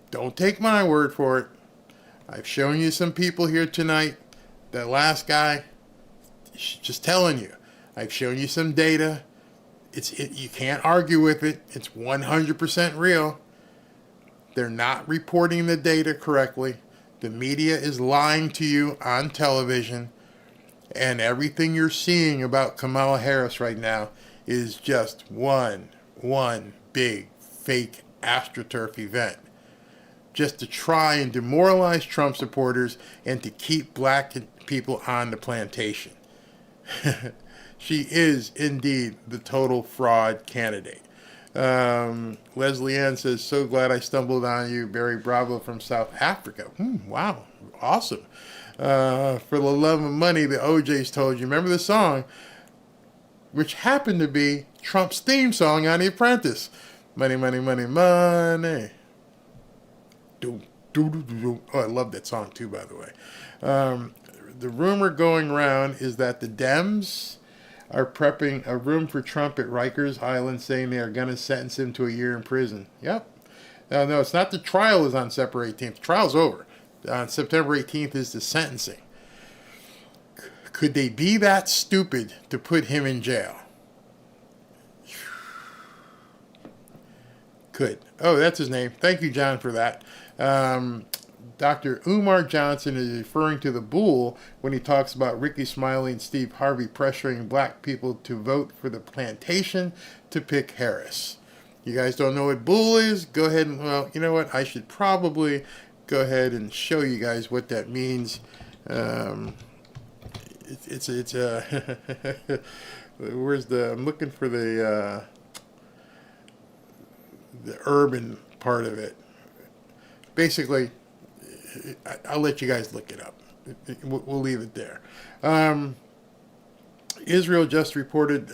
S5: Don't take my word for it. I've shown you some people here tonight. That last guy, just telling you. I've shown you some data. You can't argue with it. It's 100% real. They're not reporting the data correctly. The media is lying to you on television. And everything you're seeing about Kamala Harris right now is just one big fake astroturf event. Just to try and demoralize Trump supporters and to keep black people on the plantation. She is indeed the total fraud candidate. Leslie Ann says, so glad I stumbled on you. Barry Bravo from South Africa. Wow, awesome. For the love of money, the OJs told you. Remember the song, which happened to be Trump's theme song on The Apprentice. Money, money, money, money. Oh, I love that song too, by the way. The rumor going around is that the Dems are prepping a room for Trump at Rikers Island, saying they are going to sentence him to a year in prison. Yep. No, it's not the trial is on September 18th. The trial's over. On September 18th is the sentencing. Could they be that stupid to put him in jail? Could. Oh, that's his name. Thank you, John, for that. Dr. Umar Johnson is referring to the bull when he talks about Ricky Smiley and Steve Harvey pressuring black people to vote for the plantation to pick Harris. You guys don't know what bull is? Go ahead and, well, you know what? I should probably go ahead and show you guys what that means. It's where's I'm looking for the urban part of it. Basically, I'll let you guys look it up. We'll leave it there. Israel just reported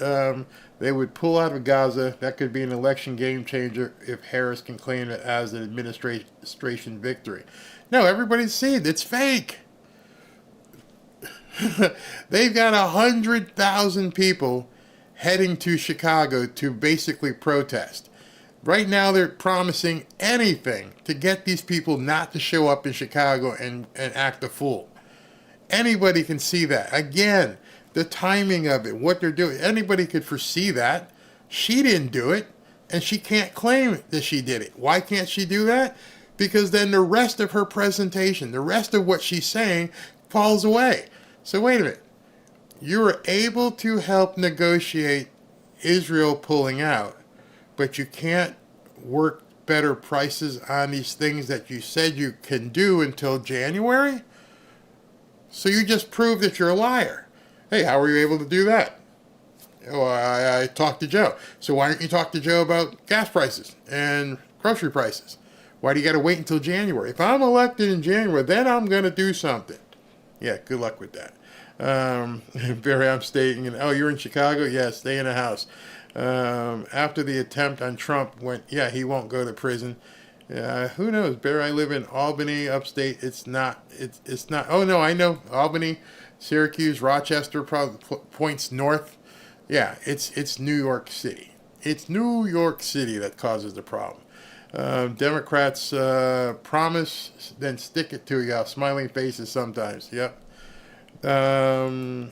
S5: they would pull out of Gaza. That could be an election game changer if Harris can claim it as an administration victory. No, everybody's seen it's fake. They've got 100,000 people heading to Chicago to basically protest. Right now, they're promising anything to get these people not to show up in Chicago and act a fool. Anybody can see that. Again, the timing of it, what they're doing, anybody could foresee that. She didn't do it, and she can't claim that she did it. Why can't she do that? Because then the rest of her presentation, the rest of what she's saying, falls away. So wait a minute. You were able to help negotiate Israel pulling out, but you can't work better prices on these things that you said you can do until January? So you just proved that you're a liar. Hey, how were you able to do that? Oh, I talked to Joe. So why don't you talk to Joe about gas prices and grocery prices? Why do you got to wait until January? If I'm elected in January, then I'm going to do something. Yeah, good luck with that. Barry, I'm staying. Oh, you're in Chicago? Yeah, stay in the house. After the attempt on Trump he won't go to prison. Who knows? Barry, I live in Albany, upstate. It's not. Oh no, I know Albany, Syracuse, Rochester, probably points north. Yeah, it's New York City. It's New York City that causes the problem. Democrats promise, then stick it to you. Smiling faces sometimes. Yep.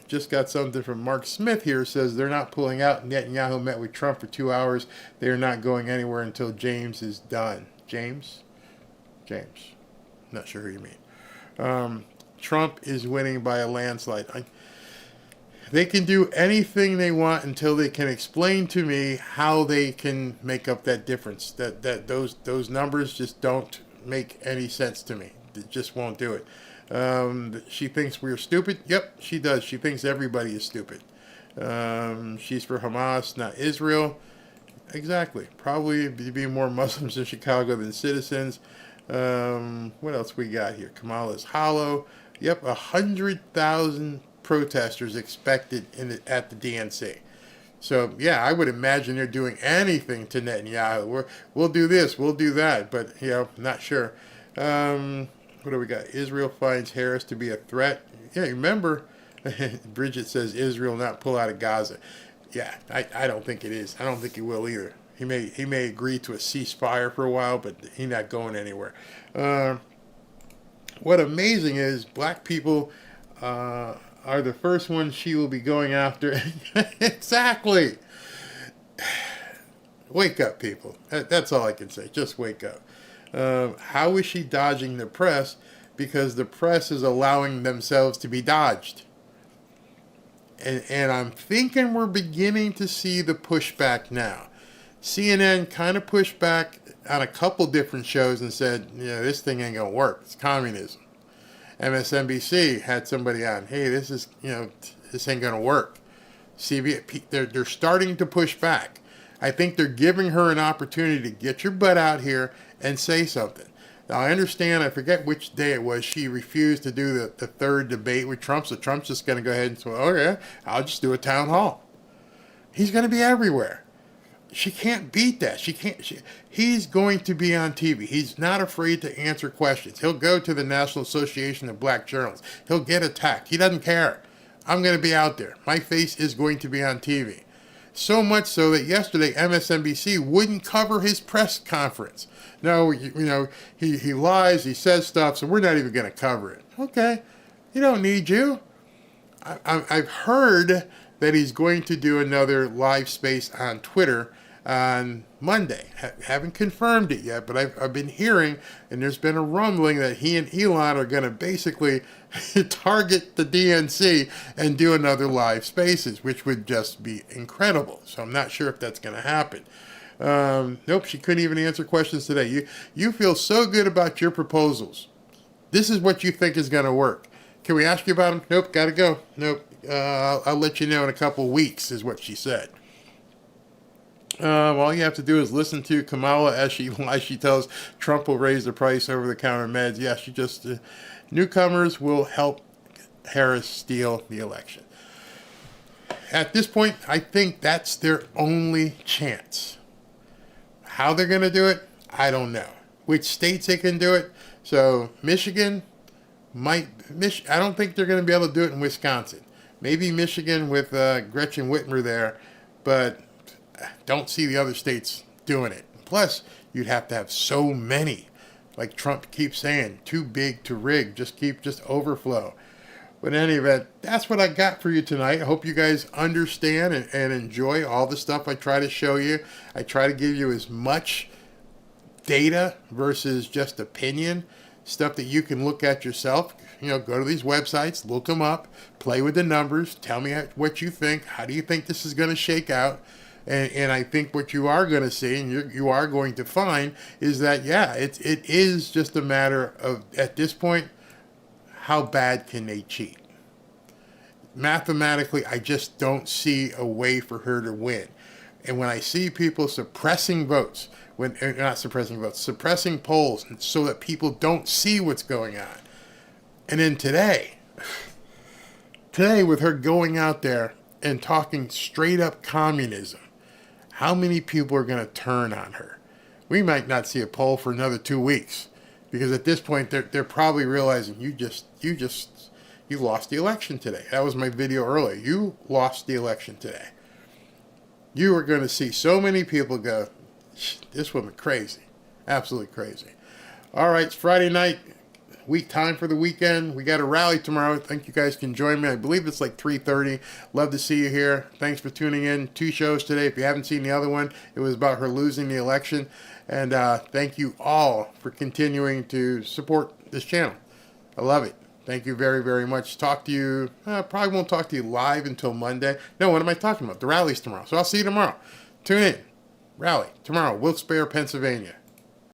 S5: Just got something from Mark Smith here. Says they're not pulling out. Netanyahu met with Trump for 2 hours. They are not going anywhere until James is done. James? Not sure who you mean. Trump is winning by a landslide. They can do anything they want until they can explain to me how they can make up that difference. That those numbers just don't make any sense to me. They just won't do it. She thinks we're stupid. Yep, she does. She thinks everybody is stupid. She's for Hamas, not Israel. Exactly. Probably be more Muslims in Chicago than citizens. What else we got here? Kamala's hollow. Yep, 100,000 protesters expected at the DNC. So, yeah, I would imagine they're doing anything to Netanyahu. We'll do this, we'll do that, but, not sure. What do we got? Israel finds Harris to be a threat. Yeah, remember, Bridget says Israel not pull out of Gaza. Yeah, I don't think it is. I don't think he will either. He may agree to a ceasefire for a while, but he's not going anywhere. What amazing is black people are the first ones she will be going after. Exactly. Wake up, people. That's all I can say. Just wake up. How is she dodging the press? Because the press is allowing themselves to be dodged. And I'm thinking we're beginning to see the pushback now. CNN kind of pushed back on a couple different shows and said, this thing ain't going to work. It's communism. MSNBC had somebody on, hey, this is, this ain't going to work. CBS, they're starting to push back. I think they're giving her an opportunity to get your butt out here and say something. Now, I understand, I forget which day it was, she refused to do the third debate with Trump, so Trump's just going to go ahead and say, oh yeah, I'll just do a town hall. He's going to be everywhere. She can't beat that. He's going to be on TV. He's not afraid to answer questions. He'll go to the National Association of Black Journalists. He'll get attacked. He doesn't care. I'm going to be out there. My face is going to be on TV. So much so that yesterday MSNBC wouldn't cover his press conference. No, he lies, he says stuff, so we're not even going to cover it. Okay, he don't need you. I've heard that he's going to do another live space on Twitter on Monday. Haven't confirmed it yet, but I've been hearing, and there's been a rumbling that he and Elon are going to basically target the DNC and do another live spaces, which would just be incredible. So I'm not sure if that's going to happen. Nope, she couldn't even answer questions today. You feel so good about your proposals. This is what you think is going to work. Can we ask you about them? Nope, got to go. Nope, I'll let you know in a couple of weeks is what she said. All you have to do is listen to Kamala as she tells Trump will raise the price over-the-counter meds. Yeah, she just... newcomers will help Harris steal the election. At this point, I think that's their only chance. How they're going to do it, I don't know. Which states they can do it. So Michigan I don't think they're going to be able to do it in Wisconsin. Maybe Michigan with Gretchen Whitmer there, but don't see the other states doing it. Plus, you'd have to have so many. Like Trump keeps saying, too big to rig, just overflow. But in any event, that's what I got for you tonight. I hope you guys understand and enjoy all the stuff I try to show you. I try to give you as much data versus just opinion, stuff that you can look at yourself. Go to these websites, look them up, play with the numbers, tell me what you think. How do you think this is going to shake out? And I think what you are going to see and you are going to find is that, yeah, it is just a matter of, at this point, how bad can they cheat? Mathematically, I just don't see a way for her to win. And when I see people suppressing votes, suppressing polls so that people don't see what's going on. And then today with her going out there and talking straight up communism, how many people are going to turn on her? We might not see a poll for another 2 weeks because at this point they're probably realizing you lost the election today. That was my video earlier. You lost the election today. You are going to see so many people go, this woman crazy, absolutely crazy. All right, it's Friday night. Time for the weekend. We got a rally tomorrow. I think you guys can join me. I believe it's like 3:30. Love to see you here. Thanks for tuning in. 2 shows today. If you haven't seen the other one, it was about her losing the election. And thank you all for continuing to support this channel. I love it. Thank you very, very much. Talk to you. Probably won't talk to you live until Monday. No, what am I talking about? The rally's tomorrow. So I'll see you tomorrow. Tune in. Rally tomorrow, Wilkes-Barre, Pennsylvania.